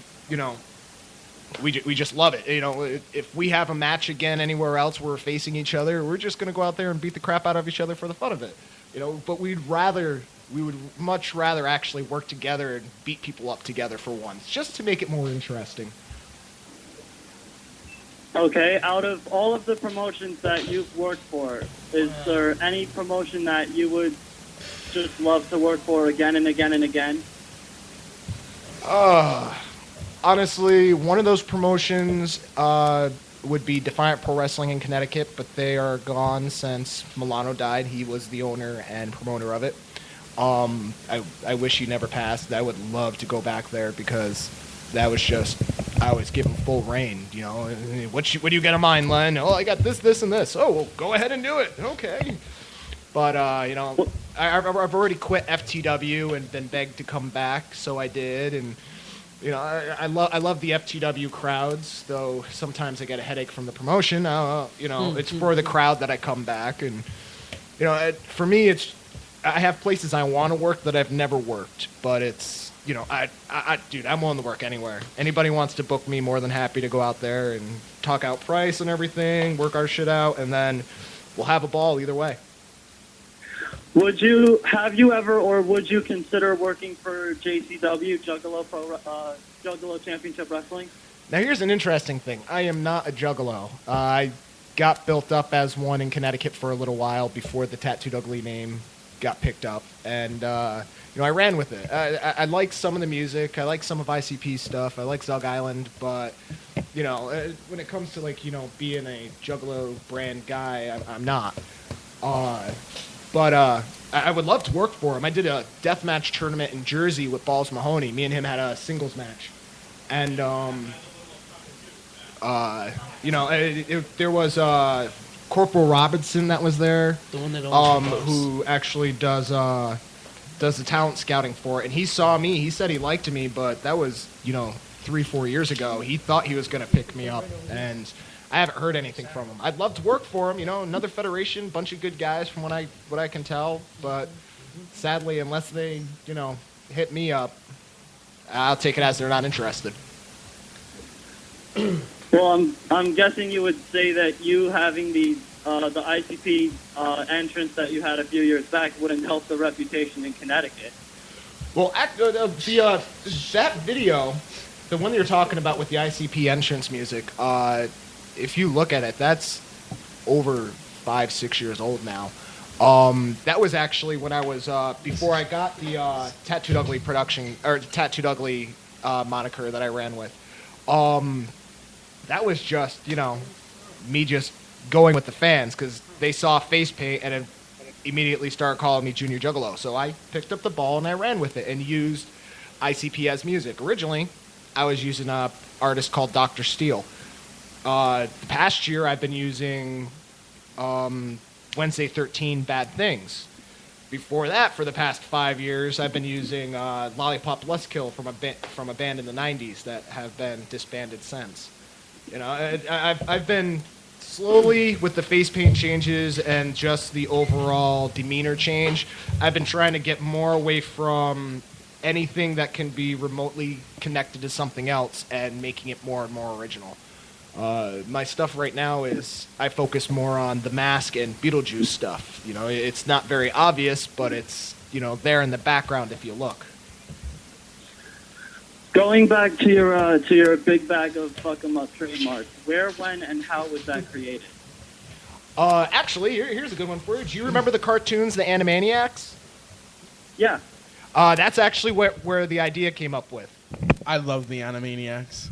just love it. If we have a match again anywhere else where we're facing each other, we're just going to go out there and beat the crap out of each other for the fun of it. But we would much rather actually work together and beat people up together for once, just to make it more interesting. Okay, out of all of the promotions that you've worked for, is there any promotion that you would just love to work for again and again and again? Honestly, one of those promotions would be Defiant Pro Wrestling in Connecticut, but they are gone since Milano died. He was the owner and promoter of it. I wish he never passed. I would love to go back there because that was just, I was given full reign. What do you got in mind, Len? Oh, I got this, this, and this. Oh, well, go ahead and do it. Okay. But, I've already quit FTW and been begged to come back, so I did. And, I love the FTW crowds, though sometimes I get a headache from the promotion. It's for the crowd that I come back. And, for me, I have places I want to work that I've never worked. But it's, dude, I'm willing to work anywhere. Anybody wants to book me, more than happy to go out there and talk out price and everything, work our shit out, and then we'll have a ball either way. Would you consider working for JCW, Juggalo Championship Wrestling? Now here's an interesting thing. I am not a Juggalo. I got built up as one in Connecticut for a little while before the Tattooed Ugly name got picked up, and I ran with it. I like some of the music. I like some of ICP's stuff. I like Zug Island, but when it comes to being a Juggalo brand guy, I'm not. But I would love to work for him. I did a deathmatch tournament in Jersey with Balls Mahoney. Me and him had a singles match. And, there was Corporal Robinson that was there, the one that who actually does the talent scouting for it. And he saw me. He said he liked me, but that was, 3-4 years ago. He thought he was going to pick me up, and I haven't heard anything from him. I'd love to work for him, another federation, bunch of good guys from what I can tell, but sadly, unless they, hit me up, I'll take it as they're not interested. Well, I'm guessing you would say that you having the ICP entrance that you had a few years back wouldn't help the reputation in Connecticut. Well, that video, the one that you're talking about with the ICP entrance music, if you look at it, that's over 5-6 years old now. That was actually when I was before I got the Tattooed Ugly production or Tattooed Ugly moniker that I ran with. That was just me just going with the fans because they saw face paint and then immediately started calling me Junior Juggalo. So I picked up the ball and I ran with it and used ICP as music. Originally, I was using an artist called Dr. Steele. The past year, I've been using Wednesday 13 Bad Things. Before that, for the past 5 years, I've been using Lollipop Buzzkill from a band in the 90s that have been disbanded since. I've been slowly, with the face paint changes and just the overall demeanor change, I've been trying to get more away from anything that can be remotely connected to something else and making it more and more original. My stuff right now is I focus more on the Mask and Beetlejuice stuff. You know, it's not very obvious, but it's, you know, there in the background if you look. Going back to your big bag of fuck 'em up trademark, where, when, and how was that created? Actually, here's a good one for you. Do you remember the cartoons, the Animaniacs? Yeah. That's actually where the idea came up with. I love the Animaniacs.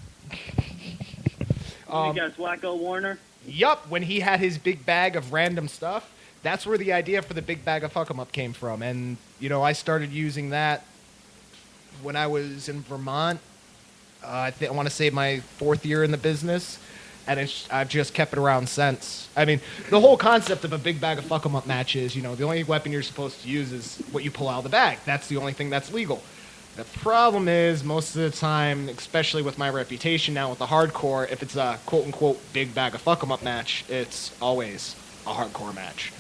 Let me guess, Wacko Warner? Yup, when he had his big bag of random stuff, that's where the idea for the big bag of fuck 'em up came from. And, you know, I started using that when I was in Vermont. I want to say my 4th year in the business, and I've just kept it around since. I mean, the whole concept of a big bag of fuck 'em up match is, you know, the only weapon you're supposed to use is what you pull out of the bag. That's the only thing that's legal. The problem is, most of the time, especially with my reputation now with the hardcore, if it's a quote-unquote big bag of fuck 'em up match, it's always a hardcore match.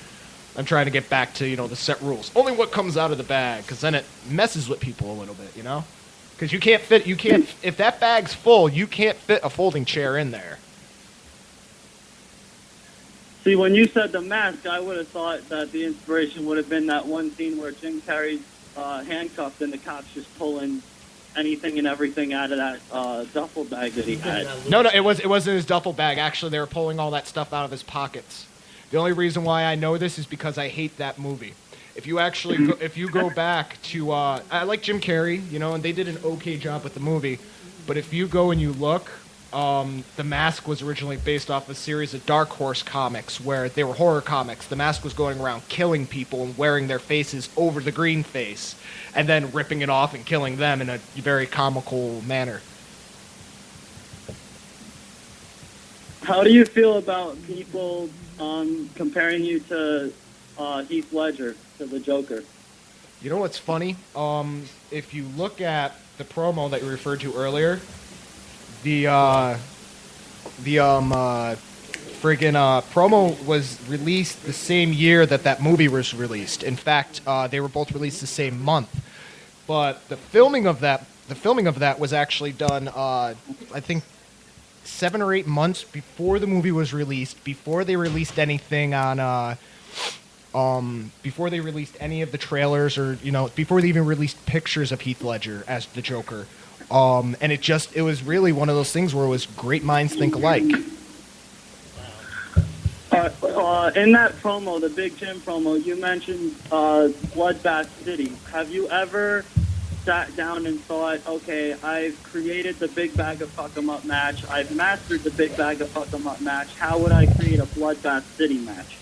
I'm trying to get back to, you know, the set rules. Only what comes out of the bag, because then it messes with people a little bit, you know? Because if that bag's full, you can't fit a folding chair in there. See, when you said the Mask, I would have thought that the inspiration would have been that one scene where Jim Carrey's handcuffed and the cops just pulling anything and everything out of that duffel bag that he had. No, it wasn't his duffel bag. Actually, they were pulling all that stuff out of his pockets. The only reason why I know this is because I hate that movie. If you actually if you go back to I like Jim Carrey, you know, and they did an okay job with the movie, but if you go and you look, The Mask was originally based off a series of Dark Horse comics where they were horror comics. The Mask was going around killing people and wearing their faces over the green face and then ripping it off and killing them in a very comical manner. How do you feel about people comparing you to Heath Ledger, to the Joker? You know what's funny? If you look at the promo that you referred to earlier, the friggin' promo was released the same year that movie was released. In fact, they were both released the same month. But the filming of that was actually done, I think, 7 or 8 months before the movie was released. Before they released anything on, before they released any of the trailers, or before they even released pictures of Heath Ledger as the Joker. And it was really one of those things where it was great minds think alike. In that promo, the Big Jim promo, you mentioned Bloodbath City. Have you ever sat down and thought, okay, I've created the Big Bag of Fuck 'em Up match, I've mastered the Big Bag of Fuck 'em Up match, how would I create a Bloodbath City match?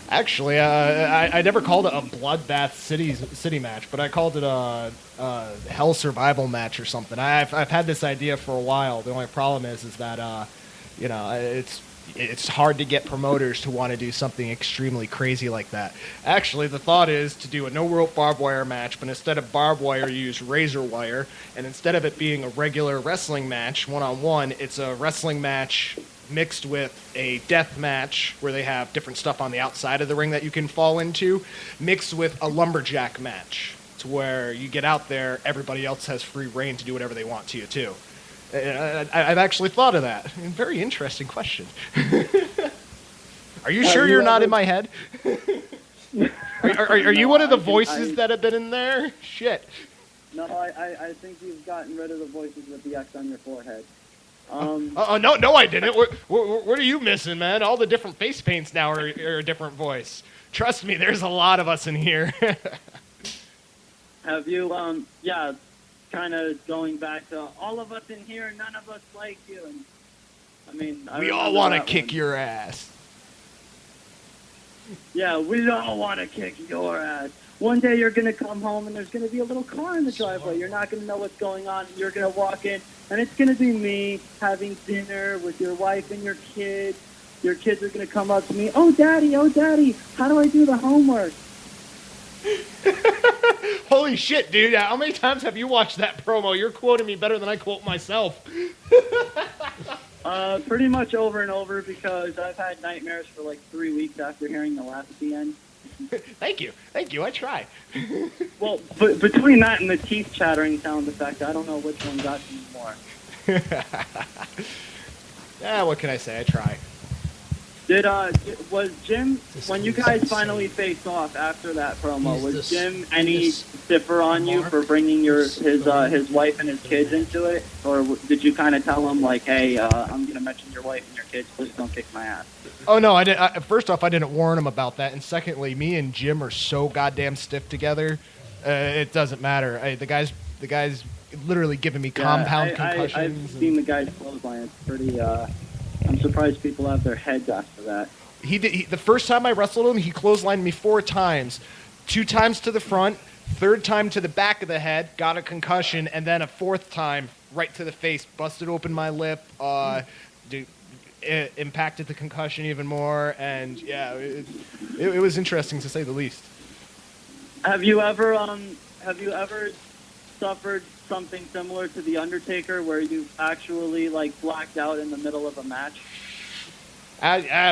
Actually, I never called it a Bloodbath City match, but I called it a Hell Survival match or something. I've had this idea for a while. The only problem is that it's hard to get promoters to want to do something extremely crazy like that. Actually, the thought is to do a no-rope barbed wire match, but instead of barbed wire, you use razor wire, and instead of it being a regular wrestling match, one-on-one, it's a wrestling match mixed with a death match where they have different stuff on the outside of the ring that you can fall into, mixed with a lumberjack match, to where you get out there, everybody else has free reign to do whatever they want to you, too. I've actually thought of that. Very interesting question. Are you sure you're not in my head? Are you one of the voices that have been in there? Shit. No, I think you've gotten rid of the voices with the X on your forehead. No, I didn't. What are you missing, man? All the different face paints now are a different voice. Trust me, there's a lot of us in here. Have you, kind of going back to all of us in here, none of us like you. And we all want to kick your ass. Yeah, we all want to kick your ass. One day you're going to come home and there's going to be a little car in the driveway. You're not going to know what's going on. And you're going to walk in and it's going to be me having dinner with your wife and your kids. Your kids are going to come up to me, oh, daddy, how do I do the homework? Holy shit, dude. How many times have you watched that promo? You're quoting me better than I quote myself. Pretty much over and over because I've had nightmares for like 3 weeks after hearing the laugh at the end. Thank you. I try. Well, between that and the teeth chattering sound effect, I don't know which one got me more. Yeah, what can I say? I try. Was Jim, when you guys finally faced off after that promo, was Jim any stiffer on you for bringing his wife and his kids into it, or did you kind of tell him like, hey, I'm gonna mention your wife and your kids, please don't kick my ass? Oh no, I didn't. First off, I didn't warn him about that, and secondly, me and Jim are so goddamn stiff together. It doesn't matter. The guy's literally giving me compound concussions. I've seen the guy's clothesline. It's pretty. I'm surprised people have their heads after that. The first time I wrestled him, he clotheslined me 4 times. 2 times to the front, 3rd time to the back of the head, got a concussion, and then a 4th time right to the face, busted open my lip, it impacted the concussion even more, and yeah, it was interesting to say the least. Have you ever suffered something similar to The Undertaker, where you actually like blacked out in the middle of a match?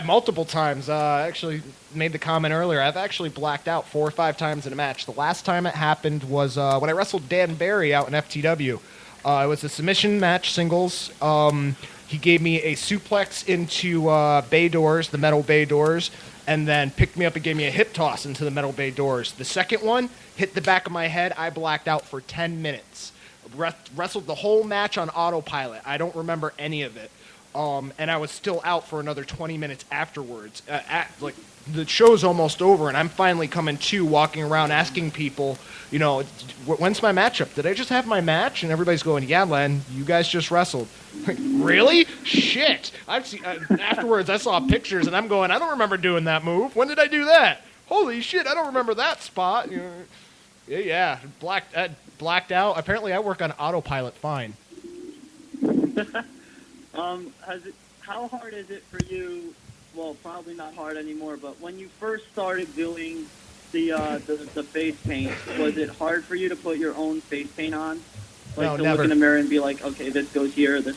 Multiple times. I actually made the comment earlier. I've actually blacked out 4 or 5 times in a match. The last time it happened was when I wrestled Dan Barry out in FTW. It was a submission match, singles. He gave me a suplex into bay doors, the metal bay doors, and then picked me up and gave me a hip toss into the metal bay doors. The second one hit the back of my head. I blacked out for 10 minutes. Wrestled the whole match on autopilot. I don't remember any of it. And I was still out for another 20 minutes afterwards. The show's almost over, and I'm finally coming to, walking around asking people, when's my matchup? Did I just have my match? And everybody's going, yeah, Len, you guys just wrestled. Really? Shit. Afterwards, I saw pictures, and I'm going, I don't remember doing that move. When did I do that? Holy shit, I don't remember that spot. Yeah, blacked out. Apparently, I work on autopilot fine. How hard is it for you? Well, probably not hard anymore. But when you first started doing the face paint, was it hard for you to put your own face paint on? Like to never. Look in the mirror and be like, okay, this goes here, the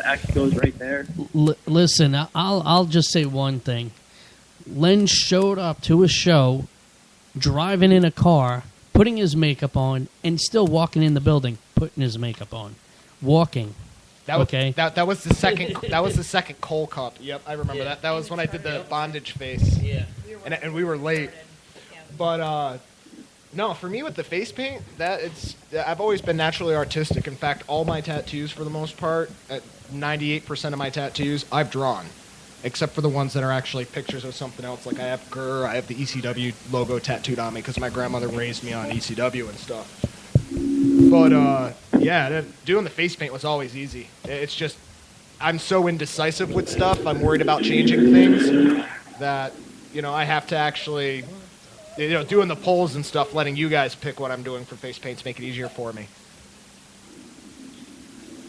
X goes right there. Listen, I'll just say one thing. Len showed up to a show, driving in a car, putting his makeup on, and still walking in the building, putting his makeup on, walking. That was, okay. That was the second. That was the second Cole Cup. Yep, I remember that. That was when I did the bondage face. Yeah, and we were late. But no, for me with the face paint, I've always been naturally artistic. In fact, all my tattoos, for the most part, 98% of my tattoos, I've drawn, except for the ones that are actually pictures of something else. Like I have GUR, I have the ECW logo tattooed on me because my grandmother raised me on ECW and stuff. But yeah, doing the face paint was always easy. It's just I'm so indecisive with stuff. I'm worried about changing things that I have to actually doing the polls and stuff, letting you guys pick what I'm doing for face paints, make it easier for me.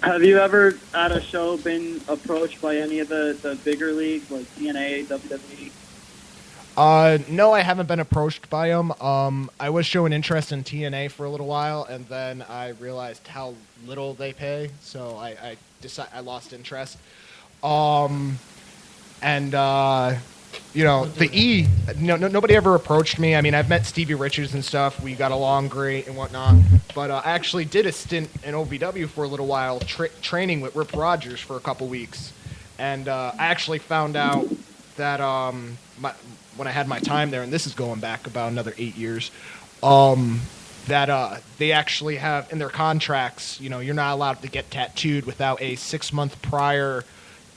Have you ever at a show been approached by any of the bigger leagues like TNA, WWE? No, I haven't been approached by them. I was showing interest in TNA for a little while, and then I realized how little they pay, so I lost interest. The E, nobody ever approached me. I mean, I've met Stevie Richards and stuff. We got along great and whatnot. But I actually did a stint in OVW for a little while, training with Rip Rogers for a couple weeks. And I actually found out that when I had my time there, and this is going back about another 8 years, that they actually have in their contracts, you're not allowed to get tattooed without a 6-month prior,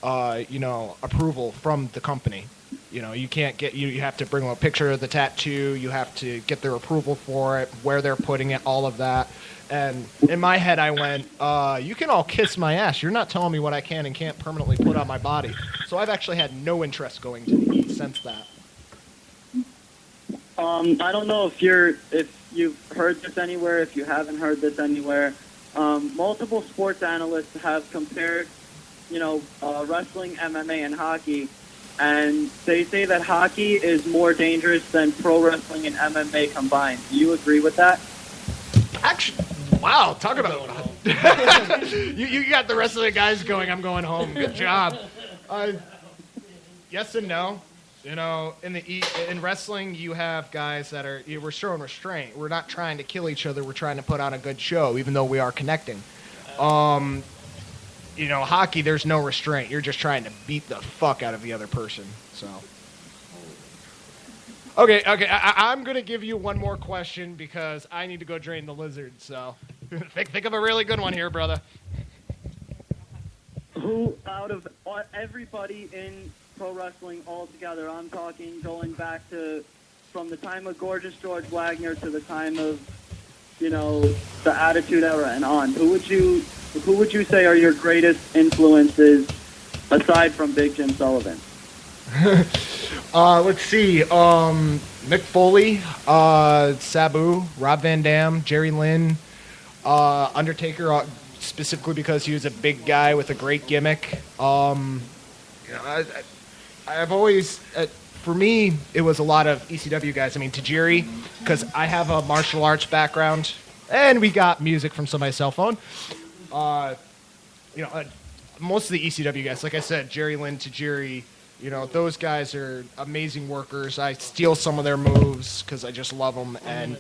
approval from the company. You can't get you have to bring them a picture of the tattoo. You have to get their approval for it, where they're putting it, all of that. And in my head, I went, you can all kiss my ass. You're not telling me what I can and can't permanently put on my body. So I've actually had no interest going to the E since that. I don't know if you've heard this anywhere, if you haven't heard this anywhere. Multiple sports analysts have compared, wrestling, MMA, and hockey, and they say that hockey is more dangerous than pro wrestling and MMA combined. Do you agree with that? Actually, wow, talk about you got the rest of the guys going, I'm going home. Good job. Yes and no. In wrestling, you have guys that we're showing restraint. We're not trying to kill each other. We're trying to put on a good show, even though we are connecting. hockey, there's no restraint. You're just trying to beat the fuck out of the other person. So. Okay. I'm going to give you one more question because I need to go drain the lizard. So think of a really good one here, brother. Who out of everybody in pro wrestling altogether, I'm talking going back to from the time of Gorgeous George Wagner to the time of, the Attitude Era and on, who would you say are your greatest influences aside from Big Jim Sullivan? Let's see. Mick Foley, Sabu, Rob Van Dam, Jerry Lynn, Undertaker, specifically because he was a big guy with a great gimmick. I've always, for me, it was a lot of ECW guys. I mean, Tajiri, because I have a martial arts background, and we got music from somebody's cell phone. Most of the ECW guys, like I said, Jerry Lynn, Tajiri, those guys are amazing workers. I steal some of their moves because I just love them, and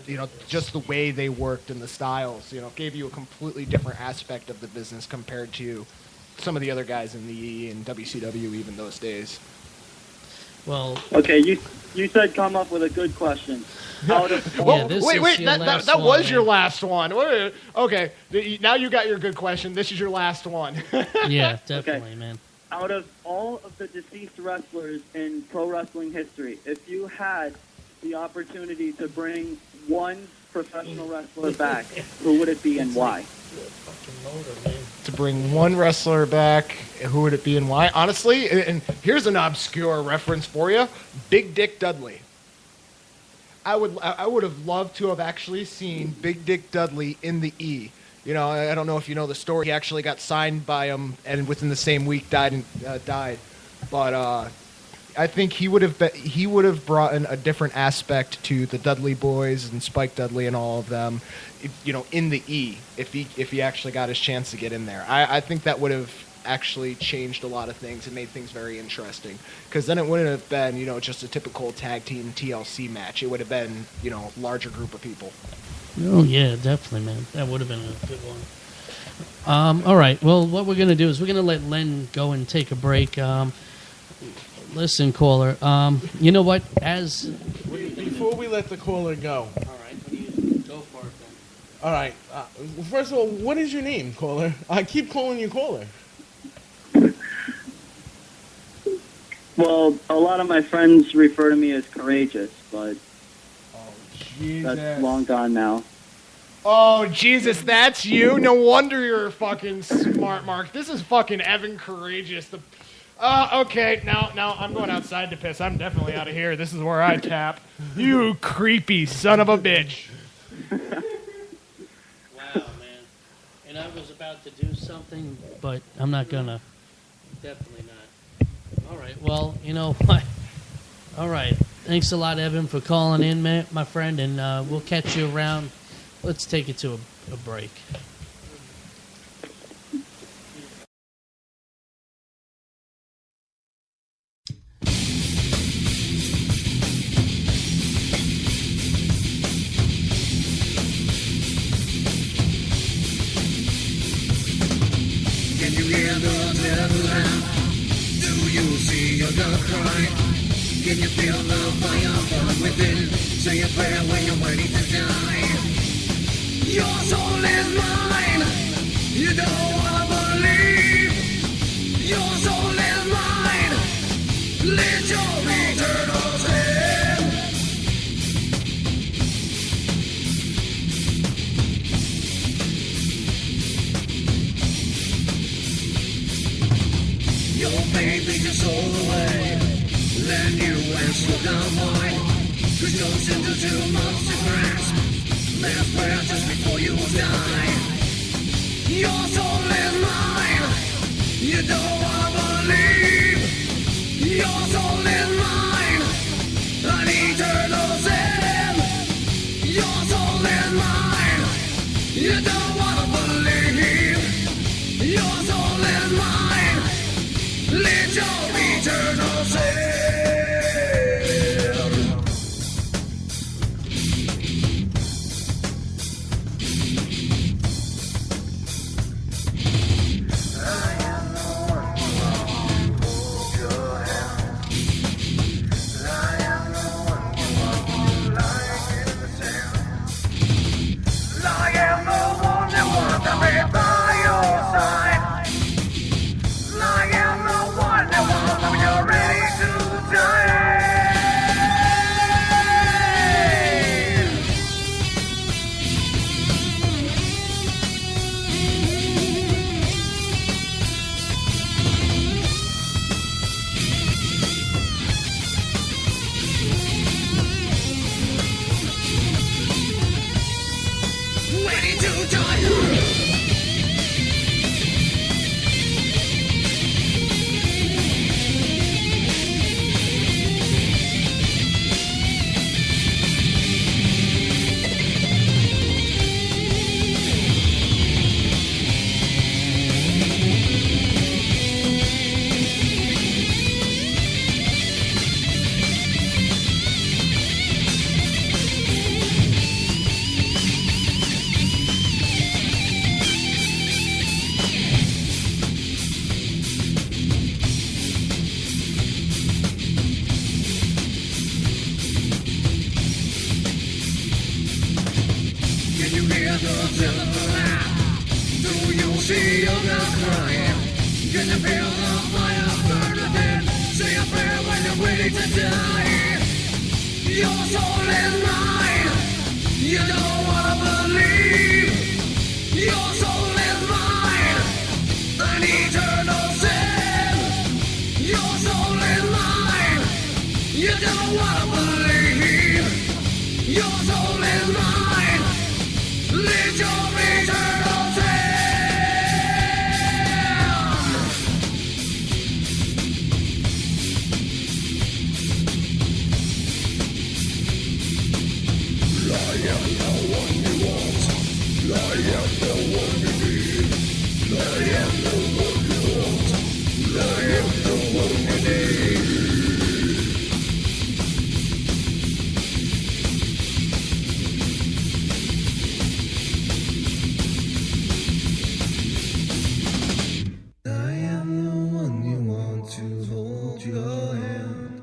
just the way they worked and the styles, gave you a completely different aspect of the business compared to some of the other guys in the E and WCW even those days. Well, okay, you said come up with a good question. Wait, that was your last one. Okay, now you got your good question. This is your last one. Yeah, definitely, man. Out of all of the deceased wrestlers in pro wrestling history, if you had the opportunity to bring one professional wrestler back, who would it be and why? To bring one wrestler back, who would it be and why? Honestly, and here's an obscure reference for you: Big Dick Dudley. I would have loved to have actually seen Big Dick Dudley in the E. I don't know if you know the story. He actually got signed by him, and within the same week died. But I think he would have brought in a different aspect to the Dudley Boys and Spike Dudley and all of them, in the E. If he actually got his chance to get in there, I think that would have actually changed a lot of things and made things very interesting. Because then it wouldn't have been just a typical tag team TLC match. It would have been a larger group of people. Oh, yeah, definitely, man. That would have been a good one. All right. Well, what we're going to do is we're going to let Len go and take a break. Listen, caller, you know what? Before we let the caller go. All right. Go for it, then. All right. First of all, what is your name, caller? I keep calling you caller. Well, a lot of my friends refer to me as Courageous, but... Jesus. That's long gone now. Oh, Jesus, that's you? No wonder you're fucking smart, Mark. This is fucking Evan Courageous. Okay, now I'm going outside to piss. I'm definitely out of here. This is where I tap. You creepy son of a bitch. Wow, man. And I was about to do something, but I'm not gonna. Definitely not. All right, well, you know what? All right. Thanks a lot, Evan, for calling in, my friend, and we'll catch you around. Let's take it to a break. Can you hear the devil laugh? Do you see your dog cry? Can you feel the fire burn within? Say a prayer when you're ready to die. Your soul is mine. You don't wanna believe. Your soul is mine. Let your eternal sin. Your faith leads your soul away. Then you answer the void. Cause no sin to too much to grasp. There's prayer just before you die. Your soul is mine. You don't wanna believe. Your soul is mine. An eternal sin. Your soul is mine. You don't wanna believe. Your soul is mine. Let your eternal sin. I am Do you see your girl crying? Can you feel the fire burn within? Say a prayer when you're waiting to die. Your soul is mine. You don't wanna believe. Your soul is mine. An eternal sin. Your soul is mine. You don't wanna believe. Your soul is mine. Lead your eternal sin. I am the one you want to hold your hand.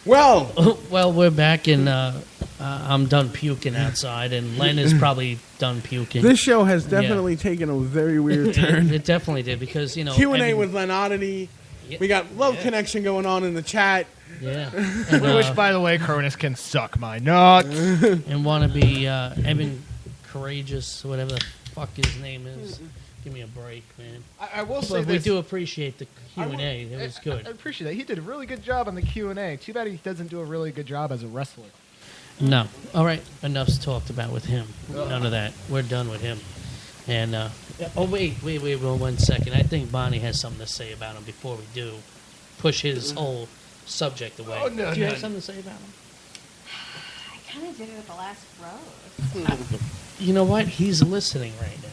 Well, Well, we're back, and I'm done puking outside, and Len is probably done puking. This show has definitely taken a very weird turn. It definitely did because Q&A with Len Oddity. Yeah. We got love connection going on in the chat. Yeah. Which, by the way, Cronus can suck my nuts. And want to be Evan Courageous, whatever the fuck his name is. Give me a break, man. I will say we this. do appreciate the Q&A. It was good. I appreciate that. He did a really good job on the Q&A. Too bad he doesn't do a really good job as a wrestler. No. All right. Enough's talked about with him. None of that. We're done with him. And, wait, 1 second. I think Bonnie has something to say about him before we do push his whole subject away. Oh, no, do you no. have something to say about him? I kind of did it at the last roast. You know what? He's listening right now.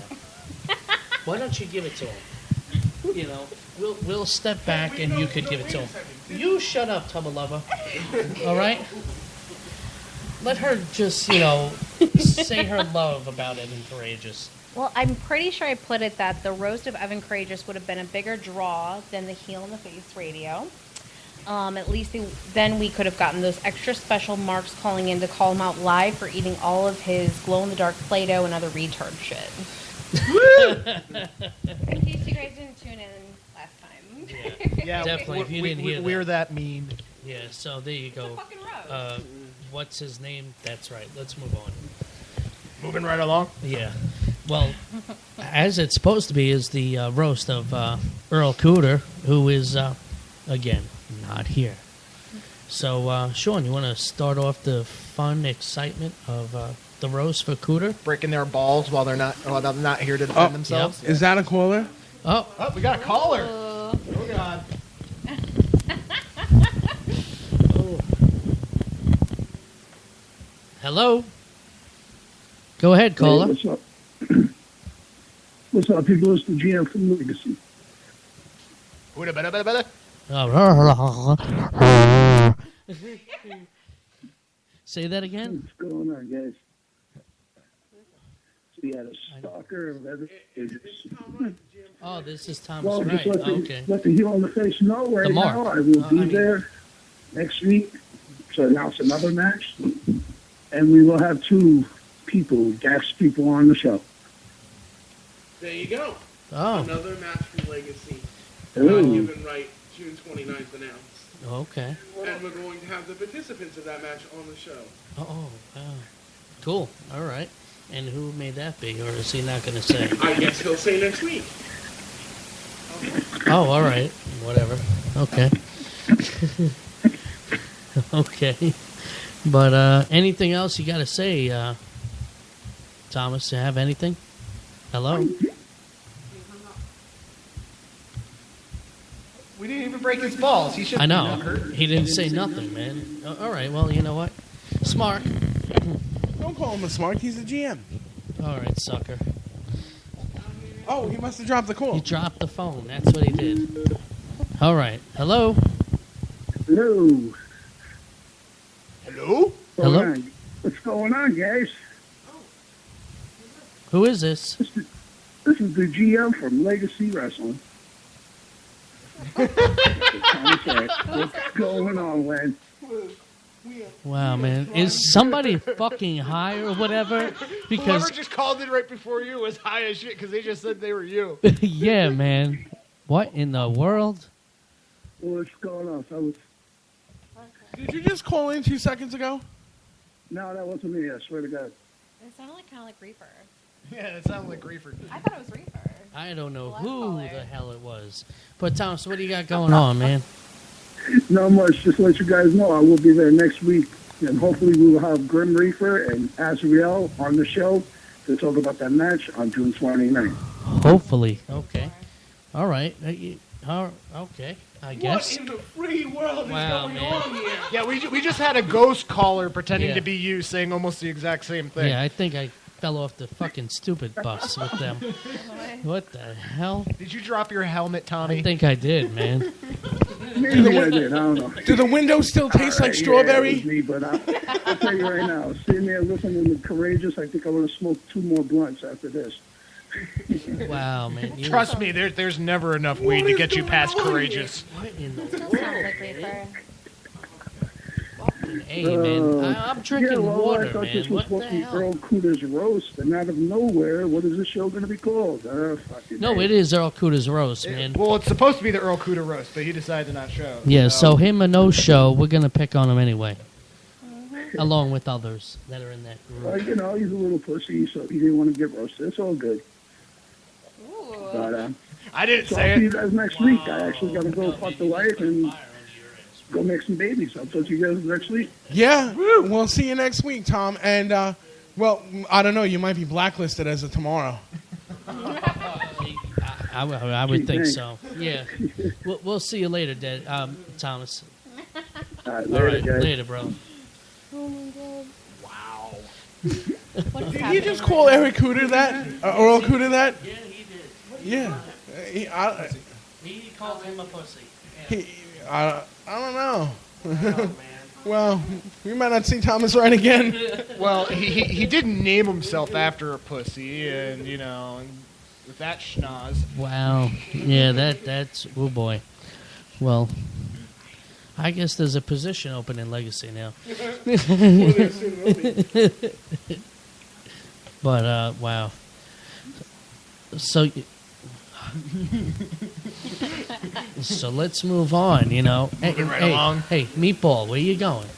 Why don't you give it to him? We'll step back and you could give it to him. You shut up, Tubba Lover. All right? Let her just, say her love about Evan Courageous. Well, I'm pretty sure I put it that the roast of Evan Courageous would have been a bigger draw than the Heel in the Face radio. At least then we could have gotten those extra special marks calling in to call him out live for eating all of his glow-in-the-dark Play-Doh and other retard shit. In case you guys didn't tune in last time. Yeah, Definitely, if you didn't hear that. We're that mean. Yeah, so there you go. It's a fucking roast. What's his name? That's right. Let's move on. Moving right along. Yeah. Well, as it's supposed to be is the roast of Earl Cooter, who is, again, not here. So, Sean, you want to start off the fun excitement of the roast for Cooter? Breaking their balls while they're not here to defend themselves. Yep. Is that a caller? Oh, we got a caller. Oh, God. Hello? Go ahead, caller. Hey, what's up? What's up, people? It's the GM from Legacy. Say that again? What's going on, guys? So we had a stalker of every. Oh, this is Thomas Well, Wright. just Okay. let the heel on the face know right The mark. now. I will be there next week to announce another match, and we will have 2 guest people on the show. There you go. Oh. Another match from Legacy. Ooh. Human Right, June 29th announced. Okay. And we're going to have the participants of that match on the show. Oh, wow. Cool. All right. And who may that be, or is he not going to say? I guess he'll say next week. Oh, all right. Whatever. Okay. Okay. But anything else you got to say, Thomas? You have anything? Hello? We didn't even break his balls. He should. I know. He didn't say nothing, man. All right. Well, you know what? Smart. Don't call him a smart. He's a GM. All right, sucker. Oh, he must have dropped the call. He dropped the phone. That's what he did. All right. Hello? Hello. Hello? Hello? What's going on, guys? Who is this? This is the GM from Legacy Wrestling. What's going on, Len? Wow, man. Is somebody fucking high or whatever? Because Whoever just called in right before you was high as shit because they just said they were you. yeah, man. What in the world? What's going on, fellas? Did you just call in 2 seconds ago? No, that wasn't me. I swear to God. It sounded like kind of like Reaper. Yeah, it sounded like Reefer. I thought it was Reaper. I don't know Last who caller. the hell it was. But Thomas, what do you got going on, man? Not much. Just to let you guys know, I will be there next week, and hopefully we will have Grim Reaper and Azrael on the show to talk about that match on June 29th. Hopefully. Okay. All right. Okay. I guess. What in the free world Wow, is going man. on here? Yeah, we just had a ghost caller pretending Yeah. to be you saying almost the exact same thing. Yeah, I think I fell off the fucking stupid bus with them. What the hell? Did you drop your helmet, Tommy? I think I did, man. Maybe I did. I don't know. Do the windows still taste like strawberry? Yeah, it was me, but I'll tell you right now, sitting there listening to Courageous, I think I would have smoked 2 more blunts after this. Wow, man. You- Trust me, there's never enough weed to get you past Courageous. What in the Still sounds like Reaper. Hey, man, I'm drinking water, I thought man. this was What supposed the to be hell? Earl Cooter's Roast, and out of nowhere, what is this show going to be called? Fucking No, it is Earl Cooter's Roast, man. Well, it's supposed to be the Earl Cooter roast, but he decided to not show. Yeah, so him or no show, we're going to pick on him anyway. Along with others that are in that group. Well, you know, he's a little pussy, so he didn't want to get roasted. It's all good. But, I didn't so say I'll see it. you guys next week. I actually got to go fuck the wife and go make some babies. I'll talk to you guys next week. Yeah, we'll see you next week, Tom. And, well, I don't know. You might be blacklisted as of tomorrow. I would think so. Yeah. We'll see you later, Thomas. All right, All right, guys. later, bro. Oh my god. Wow. What is Did happening you just right call now? Eric Cooter that? Earl Cooter that? Yeah, he did. Yeah. He called him a pussy. I don't know. Well, we might not see Thomas right again. Well, he didn't name himself after a pussy, and you know, and with that schnoz. Wow. Yeah, that's oh boy. Well, I guess there's a position open in Legacy now. But wow. So so let's move on, you know. Moving right hey, along. Hey, Meatball, where you going?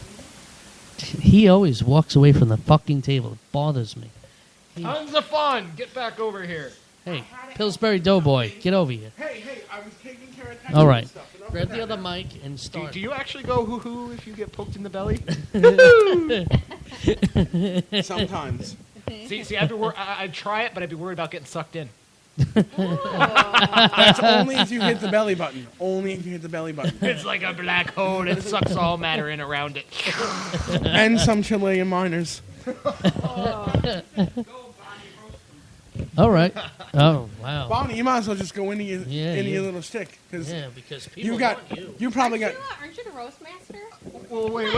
He always walks away from the fucking table. It bothers me. Tons of fun. Get back over here. Hey, Pillsbury Doughboy, get over here. Hey, I was taking care of All right. Grab the other mic and start. Do you actually go hoo-hoo if you get poked in the belly? Sometimes. See, I'd try it, but I'd be worried about getting sucked in. That's only if you hit the belly button. Only if you hit the belly button. It's like a black hole. It sucks all matter in around it. And some Chilean miners. All right. Oh, wow. Bonnie, you might as well just go into your little shtick. Yeah, because people you probably got. Aren't you the roast master? Well, wait.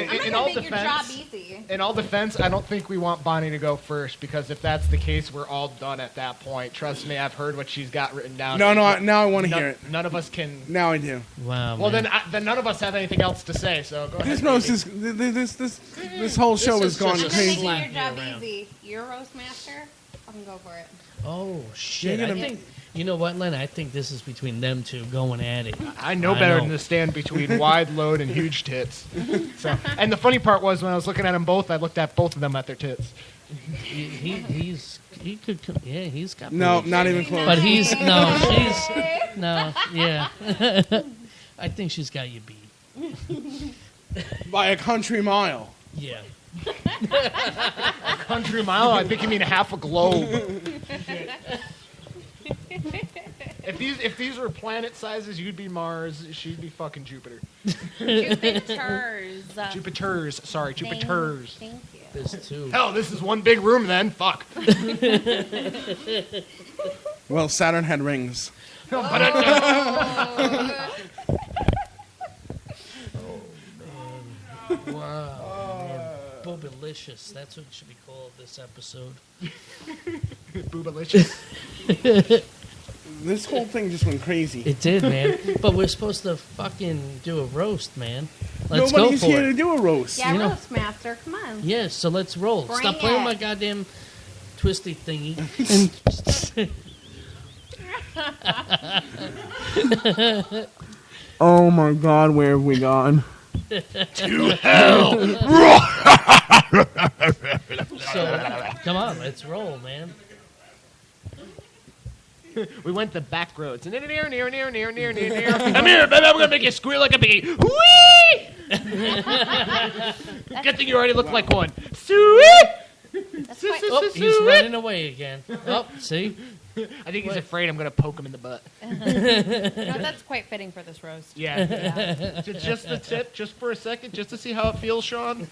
I'm In gonna all make your job defense, easy. in all defense, I don't think we want Bonnie to go first because if that's the case, we're all done at that point. Trust me, I've heard what she's got written down. No, now I want to hear it. None of us can. Now I do. Wow. Well, man. then none of us have anything else to say. So go ahead. This roast is this whole show This has is gone just I'm crazy. making your Slap job me around. easy. You're a roast master. I'm gonna go for it. Oh shit! You're I gonna- think you know what, Len? I think this is between them two going at it. I know better than to stand between wide load and huge tits. So, and the funny part was when I was looking at them both, I looked at both of them at their tits. He could yeah, he's got No, boobs. not even close. But she's no, yeah. I think she's got you beat. By a country mile. Yeah. Country mile? I think you mean half a globe. If these were planet sizes, you'd be Mars. She'd be fucking Jupiter. Jupiter's. Jupiter's. Sorry, Jupiter's. Thank you. There's two. Hell, this is one big room then. Fuck. Well, Saturn had rings. Wow. Man. Boobalicious. That's what it should be called this episode. Boobalicious. This whole thing just went crazy. It did, man. But we're supposed to fucking do a roast, man. Let's Nobody's go for here it. to do a roast. Yeah, You know- roast master. Come on. Yeah, so let's roll. Bring Stop playing it. my goddamn twisty thingy. Oh my God, where have we gone? So, come on, let's roll, man. We went the back roads. Near. Come here, baby. I'm gonna make you squeal like a piggy. Whee! Good thing you already look like one. Sweet. That's quite, Oh, he's running away again. Oh, see? I think he's afraid I'm gonna poke him in the butt. that's quite fitting for this roast. Yeah. Just the tip, just for a second, just to see how it feels, Sean.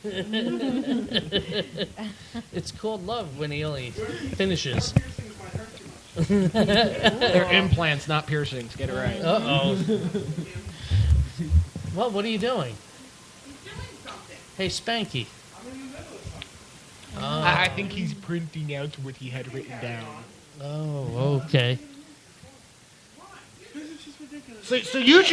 It's called love when he only finishes. They're implants, not piercings. Get it right. Uh-oh. Well, what are you doing? Hey, Spanky. I think he's printing out what he had written down. Oh, okay. So you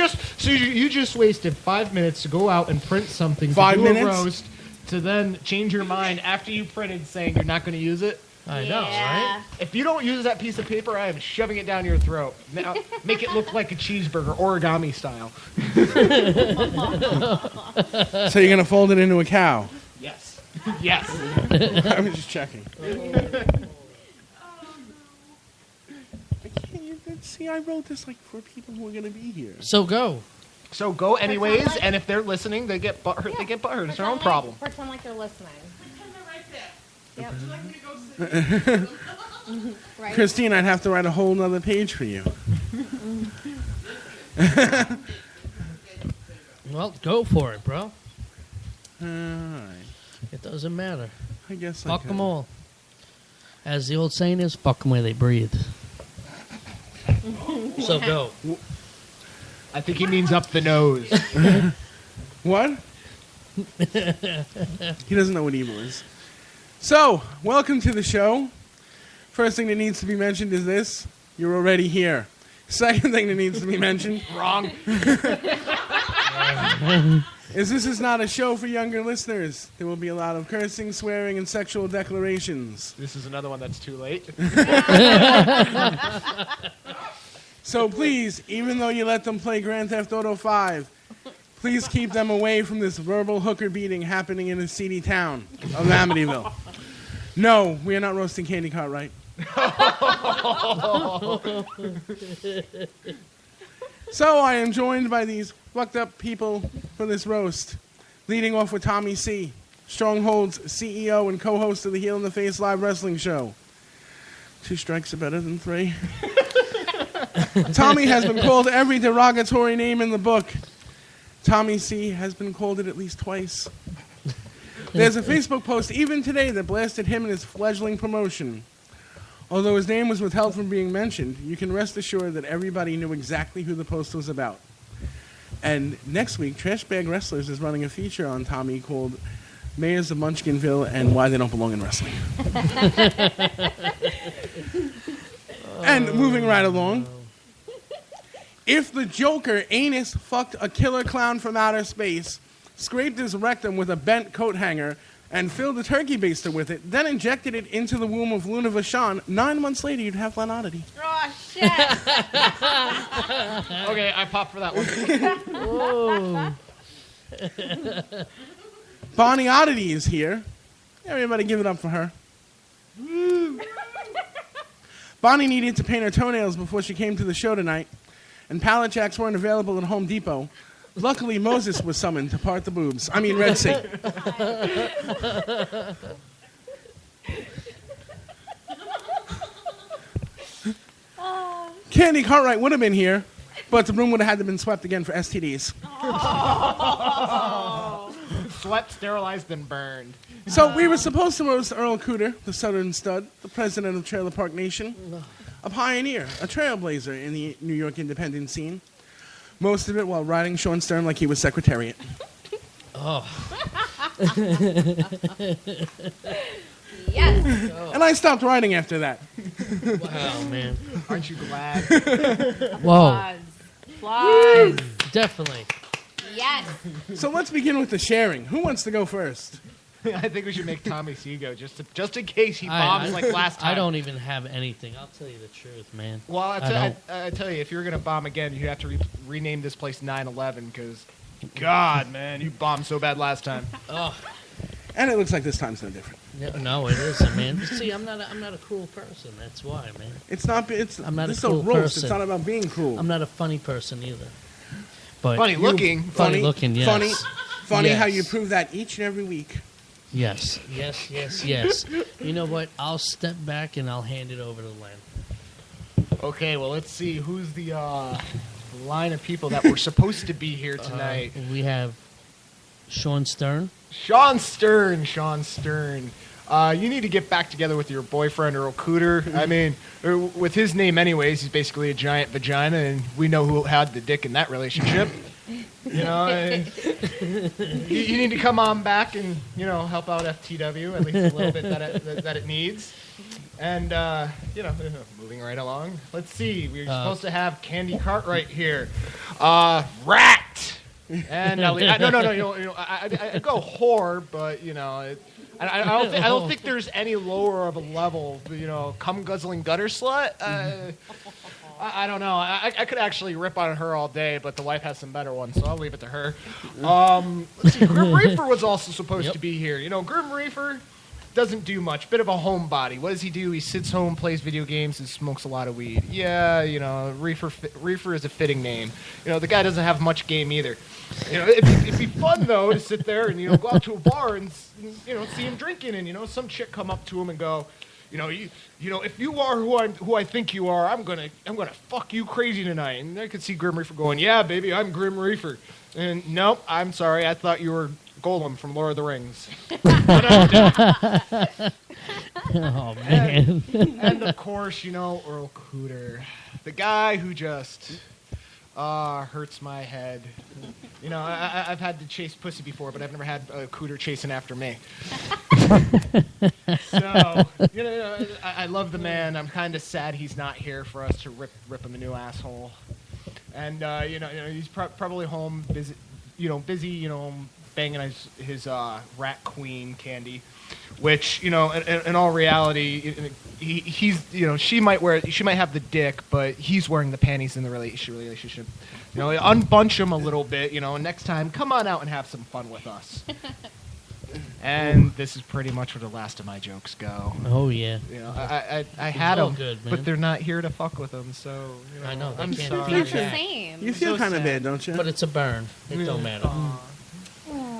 just wasted 5 minutes to go out and print something. 5 to do minutes? a roast, to then change your mind after you printed, saying you're not going to use it. I know, right? If you don't use that piece of paper, I am shoving it down your throat. Now, make it look like a cheeseburger, origami style. So you're gonna fold it into a cow? Yes. Yes. I was just checking. See, I wrote this like for people who are gonna be here. So go. So go anyways, and if they're listening, they get butthurt. They get butthurt. It's their own problem. Pretend like they're listening. Yep. Right. Christine, I'd have to write a whole nother page for you. Well, go for it, bro. Alright. It doesn't matter. I guess Fuck them all. As the old saying is, fuck them where they breathe. So go. I think he means up the nose. What? He doesn't know what evil is. So, welcome to the show. First thing that needs to be mentioned is this. You're already here. Second thing that needs to be mentioned. Wrong. Is this is not a show for younger listeners. There will be a lot of cursing, swearing, and sexual declarations. This is another one that's too late. So please, even though you let them play Grand Theft Auto 5, please keep them away from this verbal hooker beating happening in a seedy town of Amityville. No, we are not roasting Candy Cartwright. So I am joined by these fucked up people for this roast. Leading off with Tommy C., Stronghold's CEO and co-host of the Heel in the Face live wrestling show. 2 strikes are better than 3. Tommy has been called every derogatory name in the book. Tommy C. has been called it at least twice. There's a Facebook post even today that blasted him and his fledgling promotion. Although his name was withheld from being mentioned, you can rest assured that everybody knew exactly who the post was about. And next week, Trash Bag Wrestlers is running a feature on Tommy called Mayors of Munchkinville and Why They Don't Belong in Wrestling. And moving right along, if the Joker anus fucked a killer clown from outer space, scraped his rectum with a bent coat hanger, and filled a turkey baster with it, then injected it into the womb of Luna Vachon, 9 months later you'd have Lanodity. Oh, shit. Okay, I popped for that one. Whoa. Bonnie Oddity is here. Everybody give it up for her. Bonnie needed to paint her toenails before she came to the show tonight, and pallet jacks weren't available at Home Depot. Luckily, Moses was summoned to part the boobs. I mean, Red Sea. Candy Cartwright would have been here, but the room would have had to been swept again for STDs. Swept, sterilized, and burned. So we were supposed to roast Earl Cooter, the Southern Stud, the president of Trailer Park Nation, a pioneer, a trailblazer in the New York independent scene. Most of it while riding Sean Stern like he was Secretariat. Oh. Yes. And I stopped riding after that. Wow, man. Aren't you glad? Whoa. Applause. Definitely. Yes. So let's begin with the sharing. Who wants to go first? I think we should make Tommy C go just in case he bombs like last time. I don't even have anything. I'll tell you the truth, man. Well, I tell you, if you're gonna bomb again, you have to rename this place 9/11 because, God, man, you bombed so bad last time. Oh. And it looks like this time's no different. No, it isn't, man. See, I'm not a cruel person. That's why, man. It's not. I'm not this a cruel is a roast. person. It's not about being cruel. I'm not a funny person either. But Funny looking. Funny looking, yes. Funny how Yes. you prove that each and every week. Yes. You know what? I'll step back and I'll hand it over to Len. Okay, well, let's see who's the line of people that were supposed to be here tonight. We have Sean Stern. Sean Stern. You need to get back together with your boyfriend, Earl Cooter. I mean, with his name anyways, he's basically a giant vagina, and we know who had the dick in that relationship. You know, you need to come on back and, help out FTW at least a little bit that it needs. And, moving right along. Let's see. We're supposed to have Candy Cartwright here. Rat! And no. I go whore, but, I don't think there's any lower of a level. Cum guzzling gutter slut. I don't know. I could actually rip on her all day, but the wife has some better ones, so I'll leave it to her. Let's see. Grim Reaper was also supposed to be here. Grim Reaper doesn't do much. Bit of a homebody. What does he do? He sits home, plays video games, and smokes a lot of weed. Yeah, Reefer is a fitting name. The guy doesn't have much game either. It'd be fun though to sit there and go out to a bar and see him drinking, and some chick come up to him and go, if you are who I think you are, I'm gonna fuck you crazy tonight. And I could see Grim Reaper going, yeah, baby, I'm Grim Reaper. And nope, I'm sorry, I thought you were Golem from Lord of the Rings. Oh, man. And of course, Earl Cooter. The guy who just hurts my head. I've had to chase pussy before, but I've never had a Cooter chasing after me. So, I love the man. I'm kind of sad he's not here for us to rip him a new asshole. And, he's probably home busy, banging his rat queen Candy, which in all reality, he's she might have the dick, but he's wearing the panties in the relationship. Unbunch him a little bit, and next time come on out and have some fun with us. And this is pretty much where the last of my jokes go. Oh yeah. I had them, good, but they're not here to fuck with them. So I know. I'm can't sorry. It's not the same. You feel So kind of sad. bad, don't you? But it's a burn. It don't matter.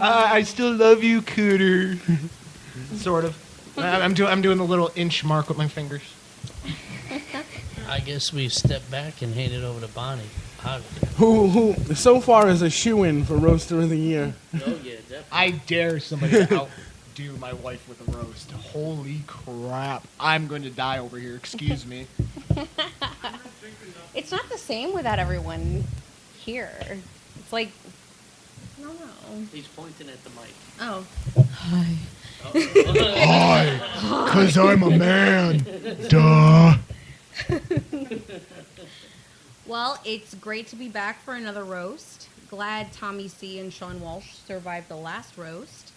I still love you, Cooter. Sort of. I'm doing the little inch mark with my fingers. I guess we step back and hand it over to Bonnie. Who so far is a shoo-in for Roaster of the Year? Oh yeah, definitely. I dare somebody to outdo my wife with a roast. Holy crap. I'm going to die over here. Excuse me. It's not the same without everyone here. It's like, I don't know. He's pointing at the mic. Oh. Hi. Because I'm a man. Duh. Well, it's great to be back for another roast. Glad Tommy C. and Sean Walsh survived the last roast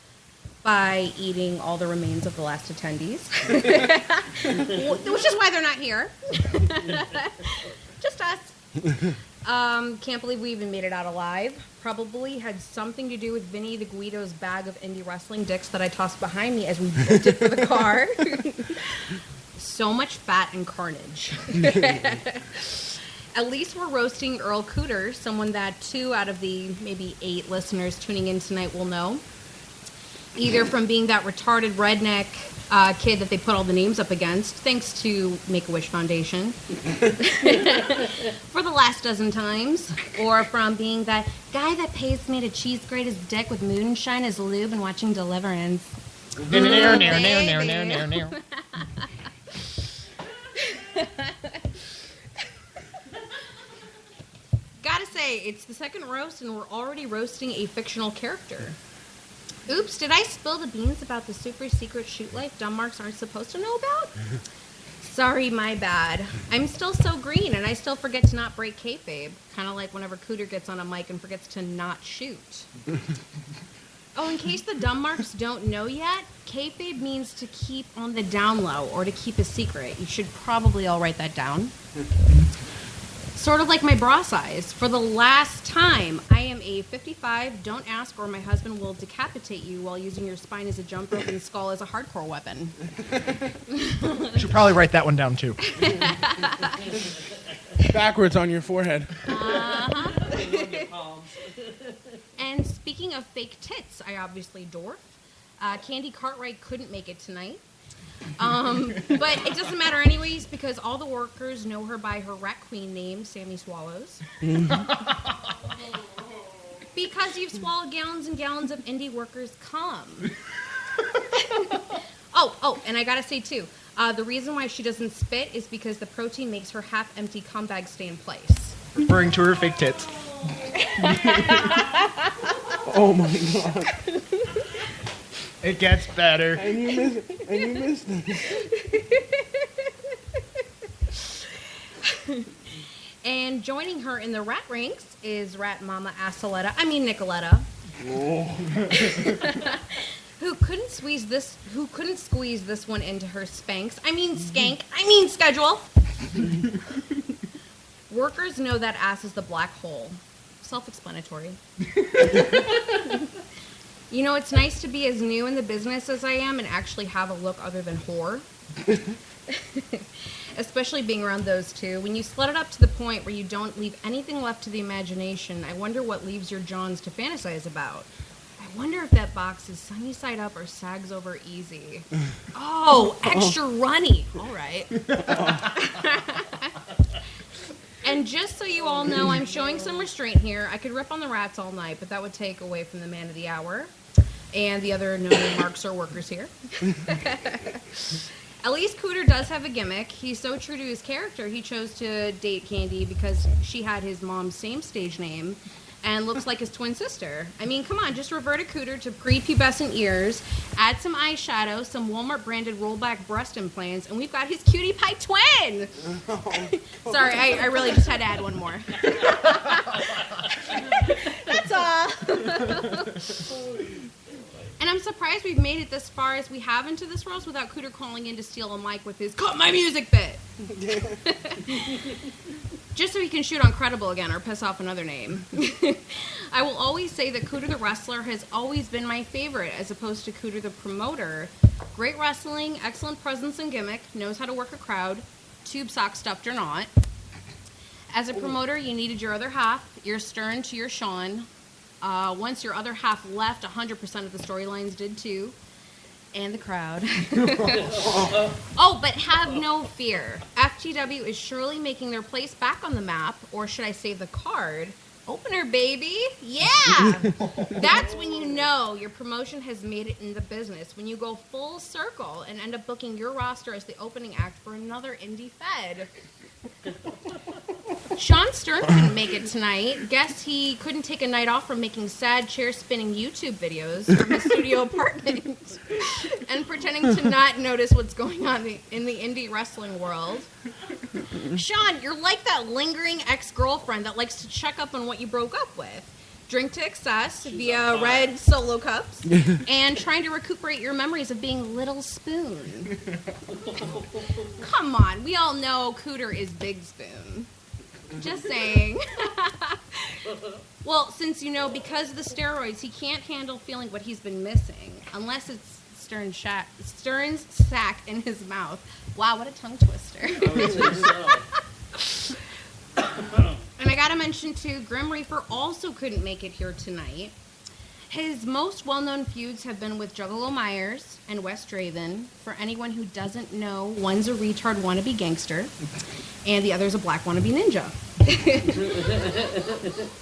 by eating all the remains of the last attendees. Which is why they're not here. Just us. Can't believe we even made it out alive. Probably had something to do with Vinny the Guido's bag of indie wrestling dicks that I tossed behind me as we booked it for the car. So much fat and carnage. At least we're roasting Earl Cooter, someone that 2 out of the maybe 8 listeners tuning in tonight will know. Either from being that retarded redneck kid that they put all the names up against, thanks to Make-A-Wish Foundation, for the last dozen times, or from being that guy that pays me to cheese grate his dick with moonshine as lube and watching Deliverance. Gotta say, it's the second roast and we're already roasting a fictional character. Oops, did I spill the beans about the super secret shoot life dumb marks aren't supposed to know about? Sorry, my bad. I'm still so green and I still forget to not break kayfabe. Kind of like whenever Cooter gets on a mic and forgets to not shoot. Oh, in case the dumb marks don't know yet, kayfabe means to keep on the down low or to keep a secret. You should probably all write that down. Sort of like my bra size. For the last time, I am a 55, don't ask or my husband will decapitate you while using your spine as a jump rope and skull as a hardcore weapon. You should probably write that one down too. Backwards on your forehead. And speaking of fake tits, I obviously dwarf. Candy Cartwright couldn't make it tonight. But it doesn't matter anyways because all the workers know her by her rat queen name, Sammy Swallows. Because you've swallowed gallons and gallons of indie workers' cum. Oh, and I gotta say too, the reason why she doesn't spit is because the protein makes her half-empty cum bag stay in place. Referring to her fake tits. Oh my god. It gets better. And you missed it. And joining her in the rat ranks is Rat Mama Nicoletta. Who couldn't squeeze this one into her skank schedule. Workers know that ass is the black hole. Self-explanatory. You know, it's nice to be as new in the business as I am and actually have a look other than whore. Especially being around those two. When you slut it up to the point where you don't leave anything left to the imagination, I wonder what leaves your Johns to fantasize about. I wonder if that box is sunny side up or sags over easy. Oh, extra runny. All right. And just so you all know, I'm showing some restraint here. I could rip on the rats all night, but that would take away from the man of the hour and the other known marks or workers here. At least Cooter does have a gimmick. He's so true to his character, he chose to date Candy because she had his mom's same stage name and looks like his twin sister. I mean, come on, just revert a Cooter to prepubescent ears, add some eyeshadow, some Walmart-branded rollback breast implants, and we've got his cutie pie twin! Sorry, I really just had to add one more. That's all. And I'm surprised we've made it this far as we have into this roast without Cooter calling in to steal a mic with his "cut my music" bit. Just so he can shoot on Credible again or piss off another name. I will always say that Cooter the wrestler has always been my favorite as opposed to Cooter the promoter. Great wrestling, excellent presence and gimmick, knows how to work a crowd, tube sock stuffed or not. As a promoter, you needed your other half, your Stern to your Sean. Once your other half left, 100% of the storylines did too. And the crowd. Oh, but have no fear. FTW is surely making their place back on the map, or should I say the card. Opener, baby. Yeah. That's when you know your promotion has made it in the business. When you go full circle and end up booking your roster as the opening act for another indie fed. Sean Stern couldn't make it tonight. Guess he couldn't take a night off from making sad chair-spinning YouTube videos from his studio apartment and pretending to not notice what's going on in the indie wrestling world. Sean, you're like that lingering ex-girlfriend that likes to check up on what you broke up with. Drink to excess via red Solo cups and trying to recuperate your memories of being Little Spoon. Come on, we all know Cooter is Big Spoon. Just saying. Well, since you know, because of the steroids, he can't handle feeling what he's been missing, unless it's Stern's sack in his mouth. Wow, what a tongue twister. And I gotta mention, too, Grim Reaper also couldn't make it here tonight. His most well-known feuds have been with Juggalo Myers and Wes Draven. For anyone who doesn't know, one's a retard wannabe gangster, and the other's a black wannabe ninja.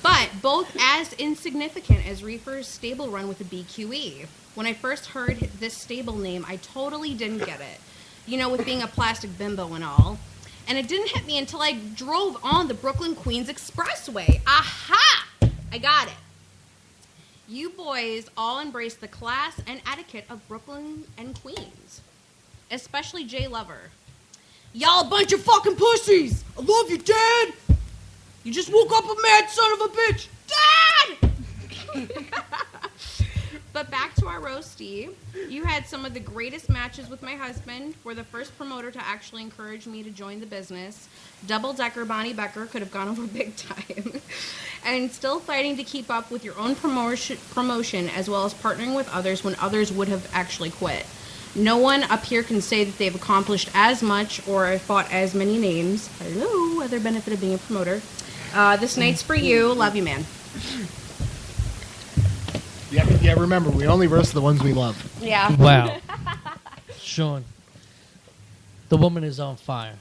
But both as insignificant as Reaper's stable run with the BQE. When I first heard this stable name, I totally didn't get it. You know, with being a plastic bimbo and all. And it didn't hit me until I drove on the Brooklyn-Queens Expressway. Aha! I got it. You boys all embrace the class and etiquette of Brooklyn and Queens. Especially Jay Lover. Y'all a bunch of fucking pussies! I love you, Dad! You just woke up a mad son of a bitch! Dad! But back to our roasty. You had some of the greatest matches with my husband. Were the first promoter to actually encourage me to join the business. Double-decker Bonnie Becker could have gone over big time. And still fighting to keep up with your own promotion as well as partnering with others when others would have actually quit. No one up here can say that they've accomplished as much or fought as many names. Hello, other benefit of being a promoter. This night's for you. Love you, man. Yeah, remember, we only roast the ones we love. Yeah. Wow. Sean, the woman is on fire.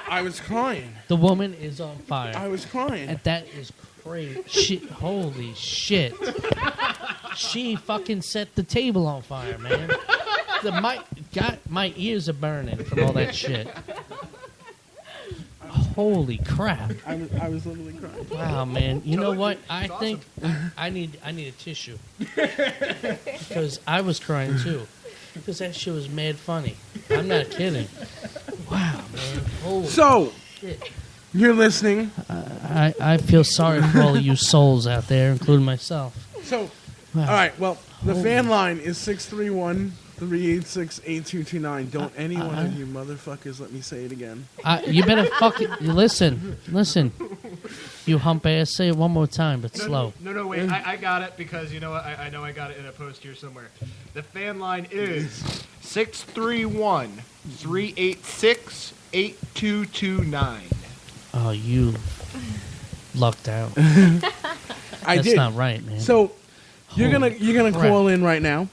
I was crying. The woman is on fire. I was crying. And that is crazy. Shit, holy shit. She fucking set the table on fire, man. My ears are burning from all that shit. Holy crap. I was literally crying. Wow, man. You know what? I think I need a tissue. Because I was crying too. Because that shit was mad funny. I'm not kidding. Wow, man. Holy shit. You're listening. I feel sorry for all of you souls out there, including myself. So, Wow. all right. Well, the Holy- fan line is 631-386-8229. Don't any one of you motherfuckers let me say it again. You better fucking listen. You hump ass, say it one more time, but slow. No, wait. I got it because you know what? I know I got it in a post here somewhere. The fan line is 631-386-8229. Oh, you lucked out. I That's did. not right, man. So you're Holy gonna crap. call in right now.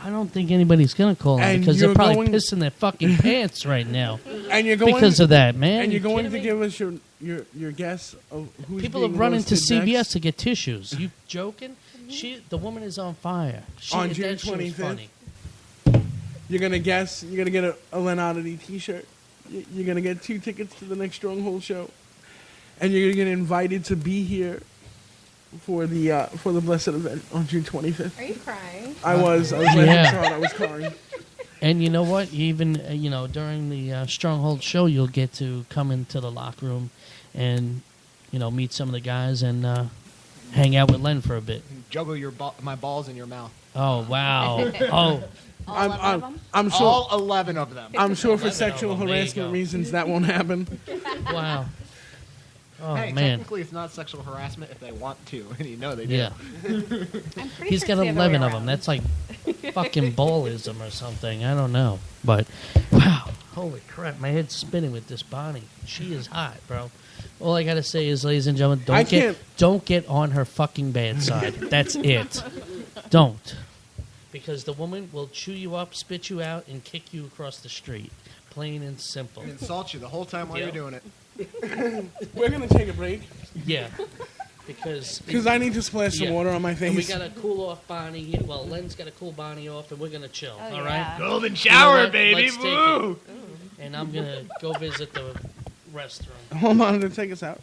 I don't think anybody's gonna call in And because they're you're probably going- pissing their fucking pants right now. And you're going because of that, man. And you're You going kidding to me? give us your guess of who's People being have run into roasted CVS next to get tissues. You joking? The woman is on fire. on June that shit was 25th. funny. You're gonna guess. You're gonna get a Len Oddity T-shirt. You're gonna get 2 tickets to the next Stronghold show, and you're gonna get invited to be here for the blessed event on June 25th. Are you crying? I was laughing Yeah. so hard I was crying. And you know what? Even during the Stronghold show, you'll get to come into the locker room and meet some of the guys and hang out with Len for a bit. Juggle my balls in your mouth. Oh wow! Oh, All 11 of them? I'm sure. All 11 of them. I'm sure for 11 sexual of them. There you harassment go. reasons that won't happen. wow! Oh Hey, man! technically it's not sexual harassment if they want to, and you know they do. Yeah, I'm pretty he's sure got it's the other way 11 of them. around. That's like fucking ballism or something. I don't know, but wow! Holy crap! My head's spinning with this Bonnie. She is hot, bro. All I gotta say is, ladies and gentlemen, don't get on her fucking bad side. That's it. Don't, because the woman will chew you up, spit you out, and kick you across the street. Plain and simple. And insult you the whole time while Yep. you're doing it. We're gonna take a break Yeah, because I need to splash some Yeah. water on my And we face. got to cool off Bonnie. Here. Well, Len's got to cool Bonnie off, and we're gonna chill. Oh, all yeah. right. Golden You know shower, what? baby. Let's take Woo! it. And I'm gonna go visit the restaurant. Hold on to take us out.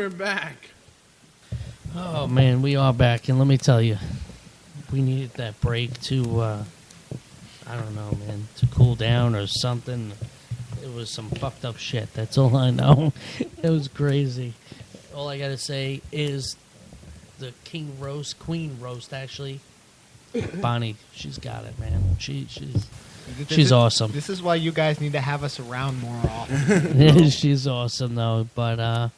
we're back. Oh man, we are back, and let me tell you, we needed that break to, I don't know, man, to cool down or something. It was some fucked up shit. That's all I know. It was crazy. All I gotta say is the queen roast, actually. Bonnie, she's got it, man. She's awesome. This is why you guys need to have us around more often. She's awesome, though. But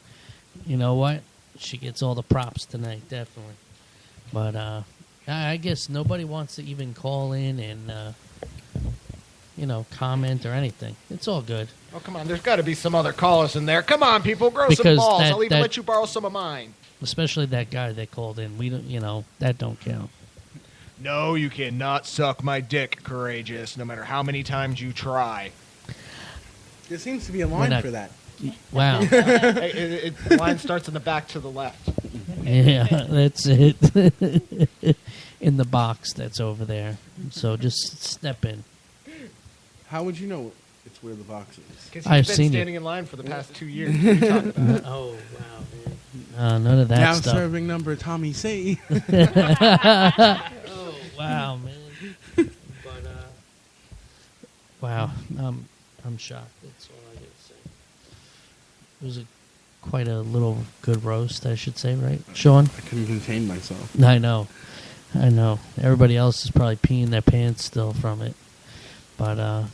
you know what? She gets all the props tonight, definitely. But I guess nobody wants to even call in and, comment or anything. It's all good. Oh, come on. There's got to be some other callers in there. Come on, people. Grow some Because balls. that- I'll even that- let you borrow some of mine. Especially that guy that called in. We don't, that don't count. No, you cannot suck my dick, Courageous, no matter how many times you try. There seems to be a line for that. Wow. The line starts in the back to the left. Yeah, that's it. In the box that's over there. So just step in. How would you know it's where the box is? Because I've he's seen been it. standing in line for the past 2 years. What are you talking about? Oh, wow, man. None of that Now stuff. serving number Tommy C. Oh, wow, man. But, wow, I'm shocked. That's all I gotta say. It was quite a little good roast, I should say, right, Sean? I couldn't contain myself. I know. Everybody else is probably peeing their pants still from it. But,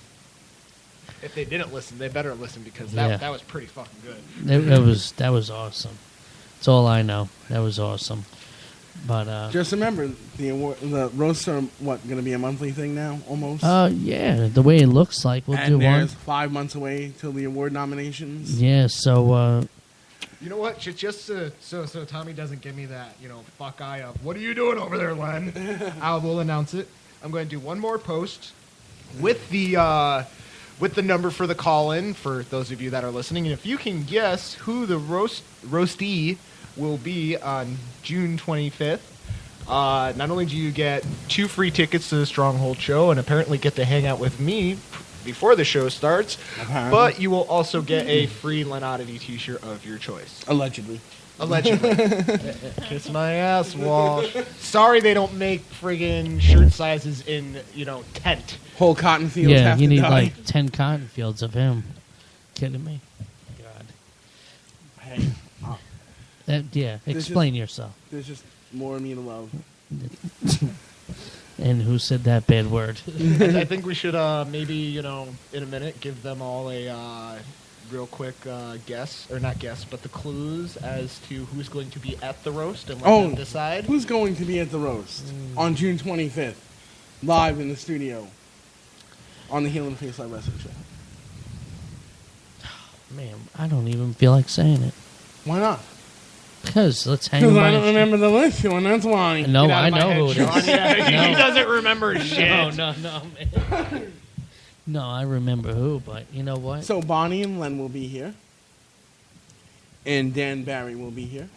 If they didn't listen, they better listen because Yeah. that was pretty fucking good. that was awesome. That's all I know. That was awesome. But, Just remember, the roasts are, going to be a monthly thing now, almost? yeah, the way it looks like, we'll do and one. there's 5 months away till the award nominations. Yeah, so, You know what? Just so Tommy doesn't give me that, fuck eye of, what are you doing over there, Len? I will announce it. I'm going to do one more post with the number for the call-in for those of you that are listening. And if you can guess who the roastee will be on June 25th, not only do you get 2 free tickets to the Stronghold show and apparently get to hang out with me before the show starts, but you will also get a free Len Oddity t-shirt of your choice. Allegedly. Kiss my ass, Walsh. Sorry they don't make friggin' shirt sizes in, tent. Whole cotton fields yeah, have you to need die. like 10 cotton fields of him. Kidding me? God. Hey, Explain yourself. there's just more of me to love. And who said that bad word? I think we should maybe, in a minute, give them all a real quick guess, or not guess, but the clues as to who's going to be at the roast and let them decide. Who's going to be at the roast on June 25th, live in the studio on the Heel and Face Live Wrestling Show? Man, I don't even feel like saying it. Why not? Because let's hang Because by I a don't sh- remember the list, and that's why. No, Get out I of my know head, who it is. Sean. Yeah, No. he doesn't remember shit. No, man. No, I remember who, but you know what? So Bonnie and Len will be here. And Dan Barry will be here.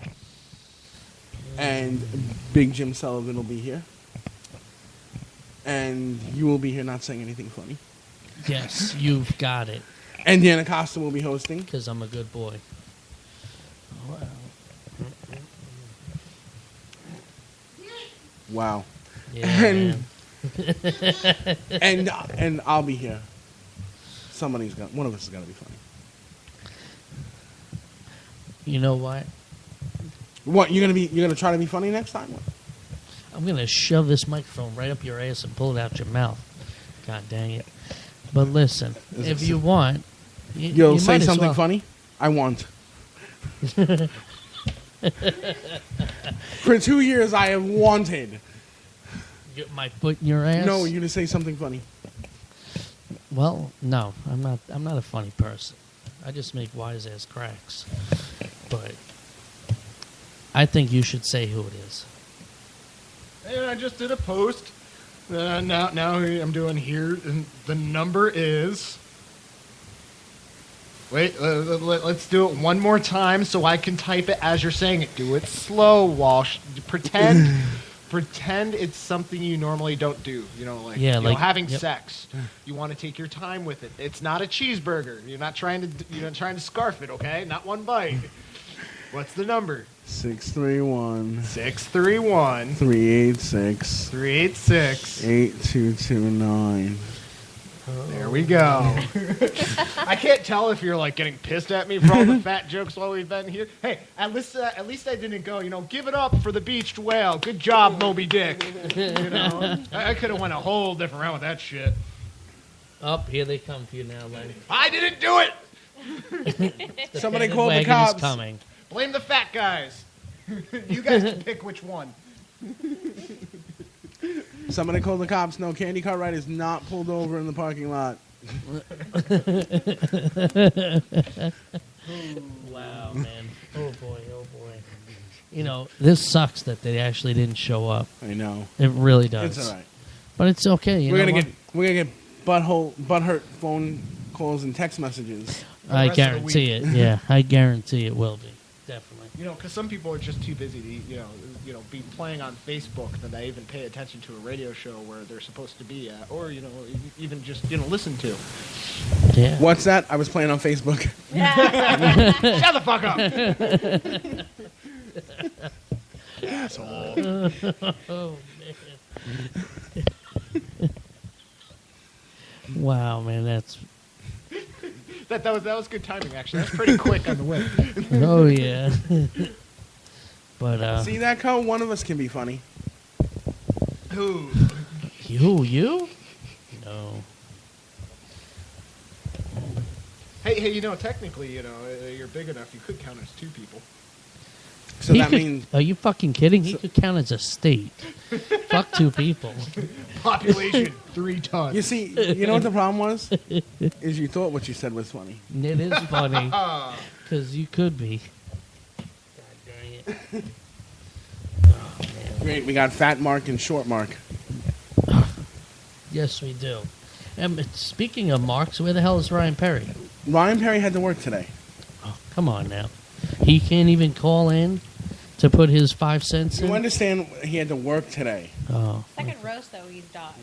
And Big Jim Sullivan will be here. And you will be here not saying anything funny. Yes, you've got it. And Dan Acosta will be hosting. Because I'm a good boy. Wow. Yeah, And- man. And I'll be here. One of us is gonna be funny. You know what? What, you're gonna try to be funny next time? I'm going to shove this microphone right up your ass and pull it out your mouth. God dang it. But listen, if you want, You'll you say might as something well. funny? I want. For 2 years I have wanted. Get my foot in your ass? No, you to say something funny. Well, no, I'm not a funny person. I just make wise ass cracks. But I think you should say who it is. And I just did a post. Now I'm doing here, and the number is. Wait, let's do it one more time so I can type it as you're saying it. Do it slow, Walsh. Pretend it's something you normally don't do. Having sex. You want to take your time with it. It's not a cheeseburger. You're not trying to scarf it. Okay, not one bite. What's the number? 631 631 386 386 8229. There we go. I can't tell if you're like getting pissed at me for all the fat jokes while we've been here. Hey, at least I didn't go, give it up for the beached whale. Good job, Moby Dick. I could have went a whole different round with that shit. Up here they come for you now, Lenny. I didn't do it. Somebody call the Wagon cops. is coming. Blame the fat guys. You guys can pick which one. Somebody call the cops. No, Candy Car Ride is not pulled over in the parking lot. Wow, man. Oh, boy. This sucks that they actually didn't show up. I know. It really does. It's all right. But it's okay. We're gonna get butthurt phone calls and text messages. I guarantee it. Yeah, I guarantee it will be. Definitely. Because some people are just too busy to, be playing on Facebook that they even pay attention to a radio show where they're supposed to be at, or even just listen to. Yeah. What's that? I was playing on Facebook. Shut the fuck up. Asshole. Oh man. Wow, man, that's. That was good timing. Actually, that's pretty quick on the whip. Oh yeah. But see that, Cole? One of us can be funny. Who? You? No. Hey, technically, you're big enough. You could count as two people. So that means. Are you fucking kidding? He could count as a state. Fuck two people. Population 3 tons. You see, you know what the problem was? Is you thought what you said was funny. It is funny. Because you could be. God dang it. Oh, man. Great, we got Fat Mark and Short Mark. Yes, we do. And speaking of Marks, where the hell is Ryan Perry? Ryan Perry had to work today. Oh, come on now. He can't even call in to put his 5 cents in? You understand he had to work today. Oh. Second roast, though, he's dodged.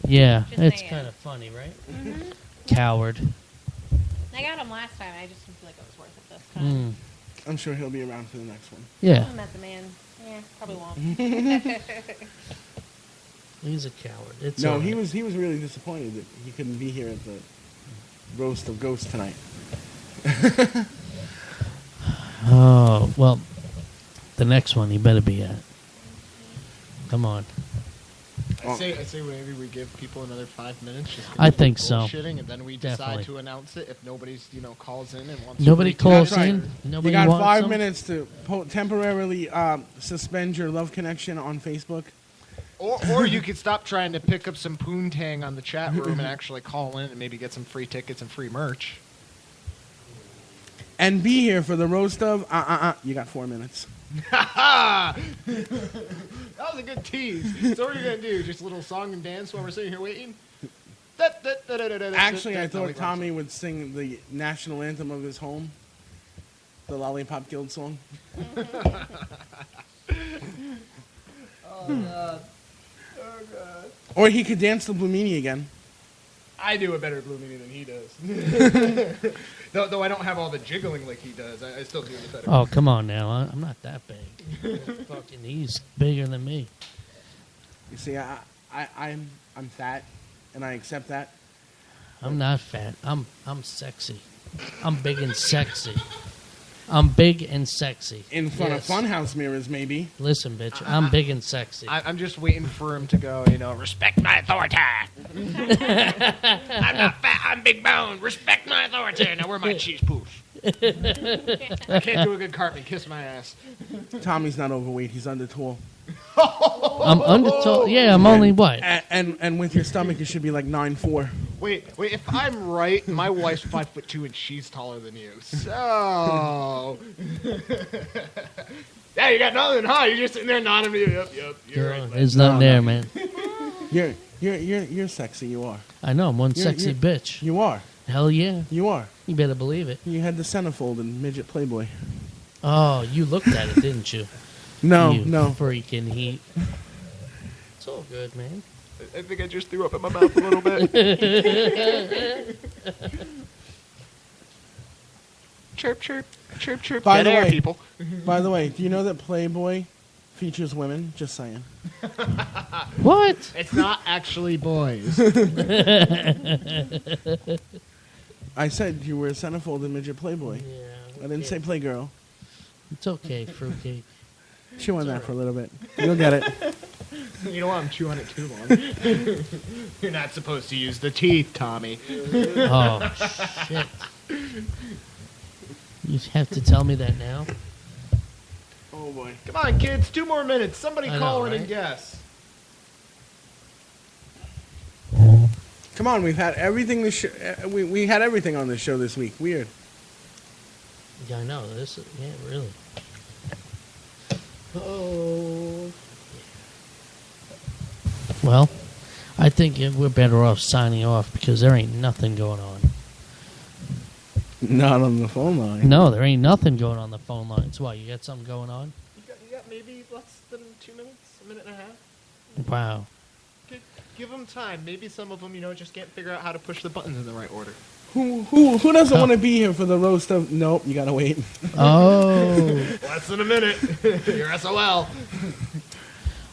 Yeah, Just it's saying. kind of funny, right? Mm-hmm. Coward. I got him last time. I just didn't feel like it was worth it this time. I'm sure he'll be around for the next one. Yeah. I met the man. Yeah, probably won't. He's a coward. It's No, all he right. was really disappointed that he couldn't be here at the roast of ghosts tonight. Oh, well, the next one he better be at. Come on. I say maybe we give people another 5 minutes. Just I think so. Bullshitting, and then we decide Definitely. to announce it if nobody's calls in and wants. Nobody to calls That's right. in. Nobody You got wants 5 them? minutes to temporarily suspend your love connection on Facebook. Or you could stop trying to pick up some poontang on the chat room and actually call in and maybe get some free tickets and free merch. And be here for the roast of You got 4 minutes. That was a good tease. So what are you going to do? Just a little song and dance while we're sitting here waiting? Actually, I thought Tommy would sing the national anthem of his home. The Lollipop Guild song. Oh, God. Or he could dance the Blumini again. I do a better Blue Meanie than he does. Though I don't have all the jiggling like he does. I still do it better. Oh, come on now. I'm not that big. Fucking, he's bigger than me. You see, I'm fat, and I accept that. I'm not fat. I'm sexy. I'm big and sexy. I'm big and sexy. In front Yes. of funhouse mirrors, maybe. Listen, bitch. I'm big and sexy. I'm just waiting for him to go, respect my authority. I'm not fat, I'm big bone. Respect my authority. Now where are my cheese poofs? I can't do a good Cartman. Kiss my ass. Tommy's not overweight. He's under tall. I'm under tall. Yeah, I'm only what? And with your stomach, you should be like 9'4". Wait. If I'm right, my wife's 5'2" and she's taller than you. So, yeah, you got nothing, huh? You're just sitting there nodding to me. Yep. You're right. There's nothing there, man. You're sexy. You are. I know. I'm one sexy bitch. You are. Hell yeah. You are. You better believe it. You had the centerfold in Midget Playboy. Oh, you looked at it, didn't you? No. Freaking heat. It's all good, man. I think I just threw up in my mouth a little bit. Chirp, chirp, chirp, chirp. By Dead the air, way, people. By the way, do you know that Playboy features women? Just saying. What? It's not actually boys. I said you were a centerfold in midget Playboy. Yeah. I didn't say Playgirl. It's okay, fruitcake. Chew on that for a little bit. You'll get it. You don't want him chewing it too long. You're not supposed to use the teeth, Tommy. Oh, shit. You have to tell me that now? Oh, boy. Come on, kids. 2 more minutes. Somebody I call know, in right? and guess. Come on, we've had everything. We had everything on this show this week. Weird. Yeah, I know. Yeah, really. Oh. Well, I think we're better off signing off because there ain't nothing going on. Not on the phone line. No, there ain't nothing going on the phone lines. Why, you got something going on? You got maybe less than 2 minutes? A minute and a half? Wow. Give them time. Maybe some of them, just can't figure out how to push the buttons in the right order. Who doesn't want to be here for the roast of... Nope, you gotta wait. Oh. Less than a minute. You're SOL.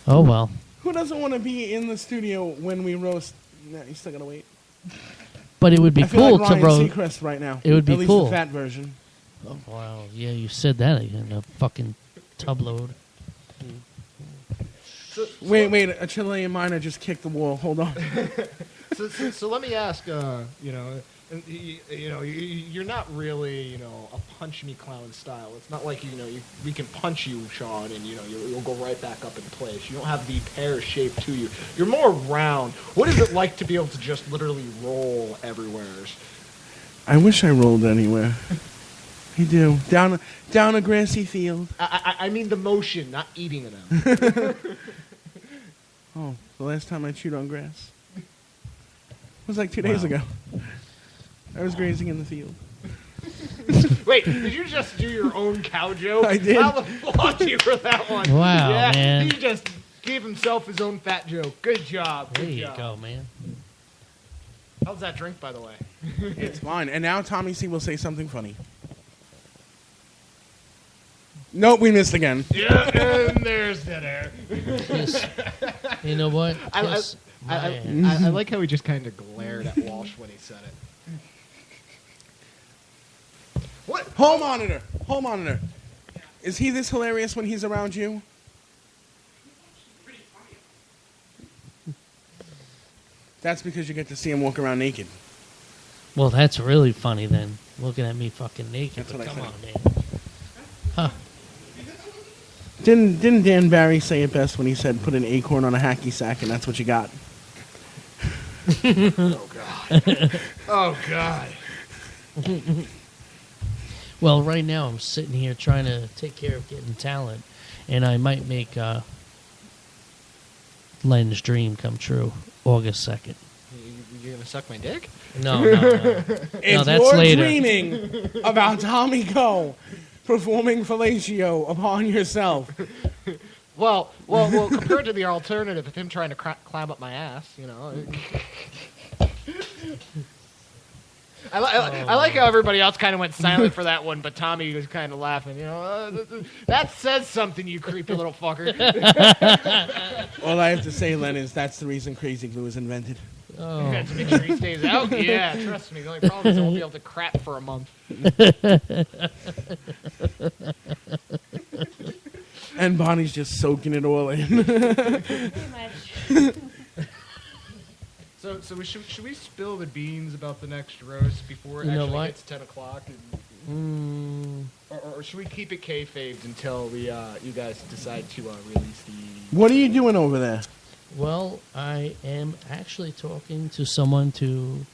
Oh, well. Who doesn't want to be in the studio when we roast? No, you still gotta wait. But it would be I feel cool like to Ryan roast. Seacrest right now. It would be At least cool. the fat version. Oh, wow. Yeah, you said that in a fucking tub load. Wait, a Chilean miner just kicked the wall. Hold on. So let me ask, you're not really, a punch me clown style. It's not like, we can punch you, Sean, and, you'll go right back up in place. You don't have the pear shape to you. You're more round. What is it like to be able to just literally roll everywhere? I wish I rolled anywhere. I do. Down a grassy field. I mean the motion, not eating them. Oh, the last time I chewed on grass was like 2 days ago. I was grazing in the field. Wait, did you just do your own cow joke? I did. I'll applaud you for that one. Wow, yeah, man. He just gave himself his own fat joke. Good job. There Good you job. go, man. How's that drink, by the way? It's fine. And now Tommy C will say something funny. Nope, we missed again. Yeah, and there's that air. Kiss. You know what? Kiss my ass. I like how he just kind of glared at Walsh when he said it. What? Home monitor. Is he this hilarious when he's around you? That's because you get to see him walk around naked. Well, that's really funny then. Looking at me fucking naked. That's what But I come said. on, man. Huh. Didn't Dan Barry say it best when he said put an acorn on a hacky sack and that's what you got? Oh, God. Oh, God. Well, right now I'm sitting here trying to take care of getting talent, and I might make Len's dream come true August 2nd. You gonna suck my dick? No. If that's you're later. dreaming about Tommy Go performing fellatio upon yourself, Well, compared to the alternative of him trying to climb up my ass, I like how everybody else kind of went silent for that one, but Tommy was kind of laughing. That says something, you creepy little fucker. all I have to say, Len, is that's the reason Crazy Glue was invented. Oh. To make sure he stays out? Yeah, trust me. The only problem is I won't be able to crap for a month. And Bonnie's just soaking it all in. Pretty much. So should we spill the beans about the next roast before it You know actually what? gets 10 o'clock? Or should we keep it kayfabed until we you guys decide to release the... What are you doing over there? Well, I am actually talking to someone to...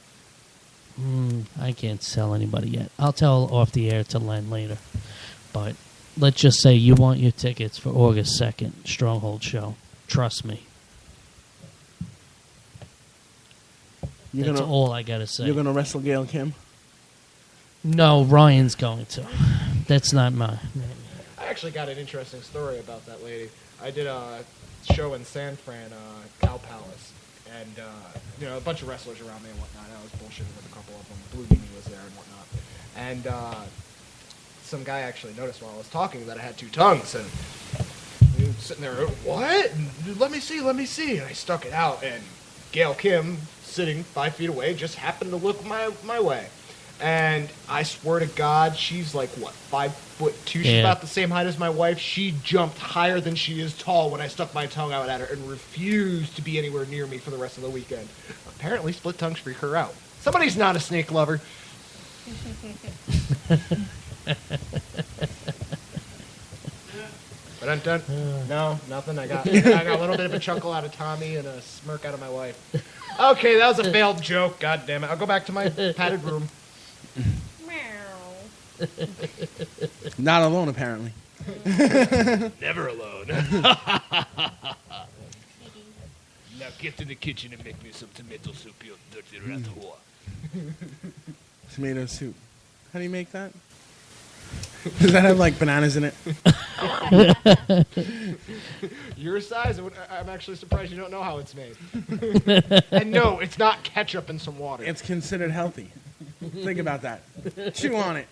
I can't tell anybody yet. I'll tell off the air to Len later. But let's just say you want your tickets for August 2nd, Stronghold Show. Trust me. That's all I got to say. You're going to wrestle Gail Kim? No, Ryan's going to. That's not mine. I actually got an interesting story about that lady. I did a show in San Fran, Cow Palace, and a bunch of wrestlers around me and whatnot. I was bullshitting with a couple of them. Blue Beanie was there and whatnot. And some guy actually noticed while I was talking that I had two tongues, and he was sitting there, what? And, let me see. And I stuck it out, and Gail Kim, sitting 5 feet away, just happened to look my way. And I swear to God, she's like, what, 5'2"? She's about the same height as my wife. She jumped higher than she is tall when I stuck my tongue out at her and refused to be anywhere near me for the rest of the weekend. Apparently, split tongues freak her out. Somebody's not a snake lover. But done. No, nothing. I got a little bit of a chuckle out of Tommy and a smirk out of my wife. Okay, that was a failed joke. God damn it. I'll go back to my padded room. Not alone, apparently. Never alone. Now get to the kitchen and make me some tomato soup, you dirty rat whore. Tomato soup. How do you make that? Does that have, like, bananas in it? Your size, I'm actually surprised you don't know how it's made. And no, it's not ketchup and some water. It's considered healthy. Think about that. Chew on it.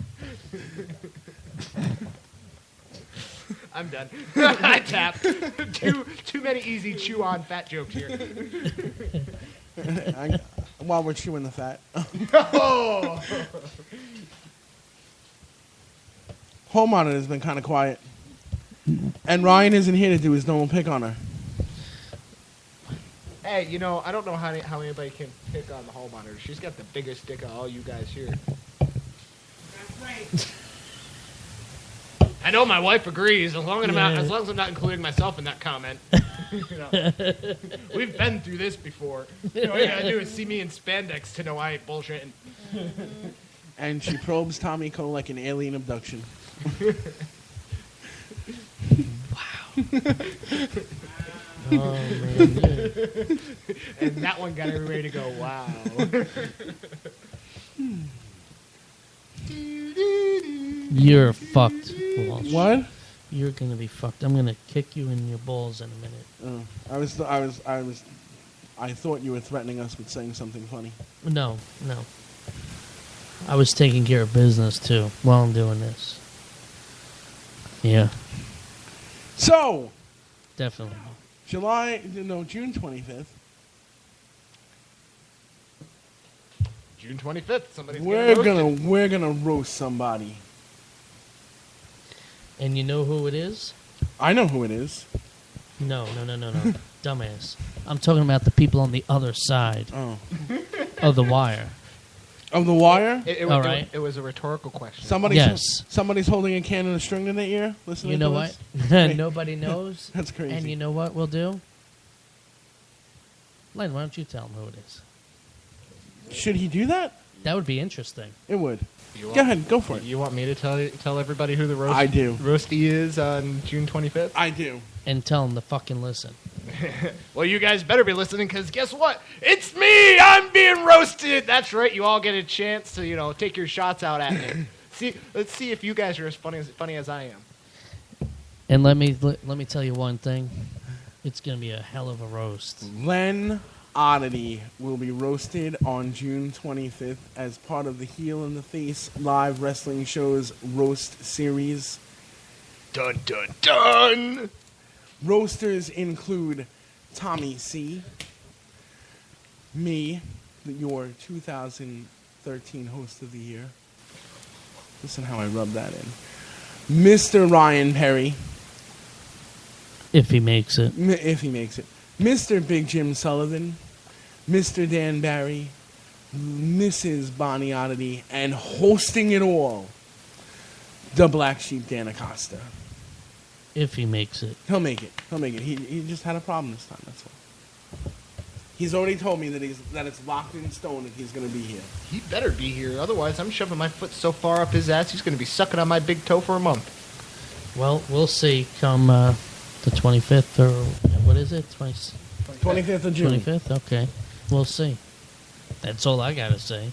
I'm done. I tapped. Too many easy chew on fat jokes here. While we're chewing the fat. Oh. Home on it has been kind of quiet. And Ryan isn't here to do his normal pick on her. Hey, you know, I don't know how anybody can pick on the hall monitor. She's got the biggest dick of all you guys here. That's right. I know my wife agrees, as long as I'm not including myself in that comment. You know, we've been through this before. You know, all you gotta do is see me in spandex to know I ain't bullshitting. And she probes Tommy Cole like an alien abduction. Wow. Oh, man, yeah. And that one got everybody to go, wow. You're fucked, Walsh. What? You're gonna be fucked. I'm gonna kick you in your balls in a minute. I thought you were threatening us with saying something funny. No. I was taking care of business too while I'm doing this. Yeah. So, definitely. June 25th. June 25th. Somebody's We're gonna roast somebody. And you know who it is? I know who it is. No. Dumbass. I'm talking about the people on the other side of the wire. Of the wire? All right. It was a rhetorical question. Somebody's holding a can and a string in their ear. Listening. You know what? Nobody knows. That's crazy. And you know what we'll do? Len, why don't you tell him who it is? Should he do that? That would be interesting. It would. Go ahead, go for it. You want me to tell everybody who the roasty is on June 25th? I do. And tell them to fucking listen. Well, you guys better be listening, because guess what? It's me! I'm being roasted! That's right, you all get a chance to, take your shots out at me. Let's see if you guys are as funny as I am. And let me tell you one thing. It's going to be a hell of a roast. Len Oddity will be roasted on June 25th as part of the Heel in the Face live wrestling show's roast series. Dun, dun, dun! Roasters include Tommy C., me, your 2013 Host of the Year. Listen how I rub that in. Mr. Ryan Perry. If he makes it. Mr. Big Jim Sullivan. Mr. Dan Barry. Mrs. Bonnie Oddity. And hosting it all, the Black Sheep Dan Acosta. If he makes it. He'll make it. He just had a problem this time, that's all. He's already told me that it's locked in stone that he's going to be here. He better be here, otherwise I'm shoving my foot so far up his ass he's going to be sucking on my big toe for a month. Well, we'll see come the 25th, or what is it? 25th of June. 25th, okay. We'll see. That's all I got to say.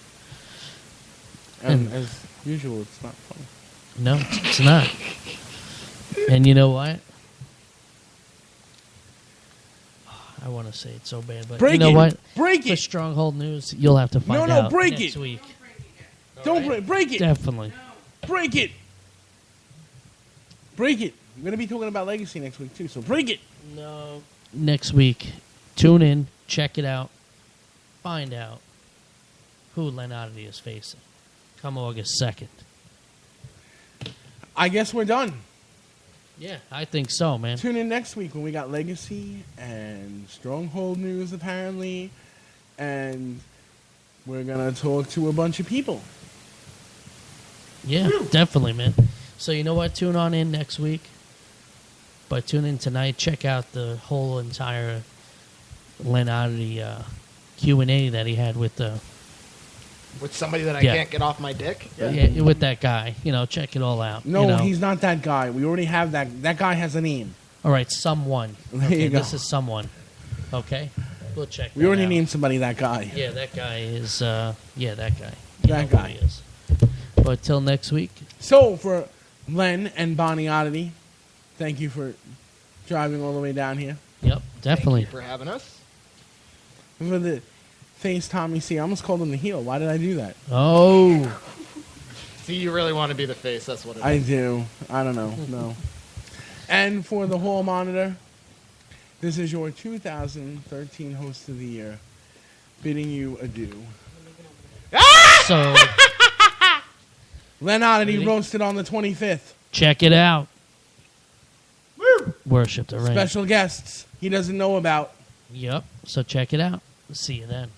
And as usual, it's not funny. No, it's not. And you know what? I want to say it so bad, but you know what? Break For it! Stronghold News, you'll have to find out break next it. week. Don't break it! Definitely. Break it! break it. We're going to be talking about Legacy next week, too, so break it. No. Next week, tune in, check it out, find out who Len Oddity is facing come August 2nd. I guess we're done. Yeah, I think so, man. Tune in next week when we got Legacy and Stronghold news, apparently, and we're going to talk to a bunch of people. Yeah, definitely, man. So you know what? Tune on in next week. But tune in tonight. Check out the whole entire Len Oddity Q&A that he had with the... With somebody that I can't get off my dick? Yeah, with that guy. You know, check it all out. No, you know? He's not that guy. We already have that. That guy has a name. All right, someone. There Okay, you go. this is someone. Okay? We'll check We already that out. named somebody that guy. Yeah, that guy is... that guy. That You know guy. who he is. But till next week. So, for Len and Bonnie Oddity, thank you for driving all the way down here. Yep, definitely. Thank you for having us. For the face Tommy C. I almost called him the heel. Why did I do that? Oh. See, you really want to be the face. That's what it is. I do. I don't know. No. And for the Hall Monitor, this is your 2013 Host of the Year, bidding you adieu. So, Len Oddity Ready? roasted on the 25th. check it out. Worship the ring. Special guests he doesn't know about. Yep, so check it out. See you then.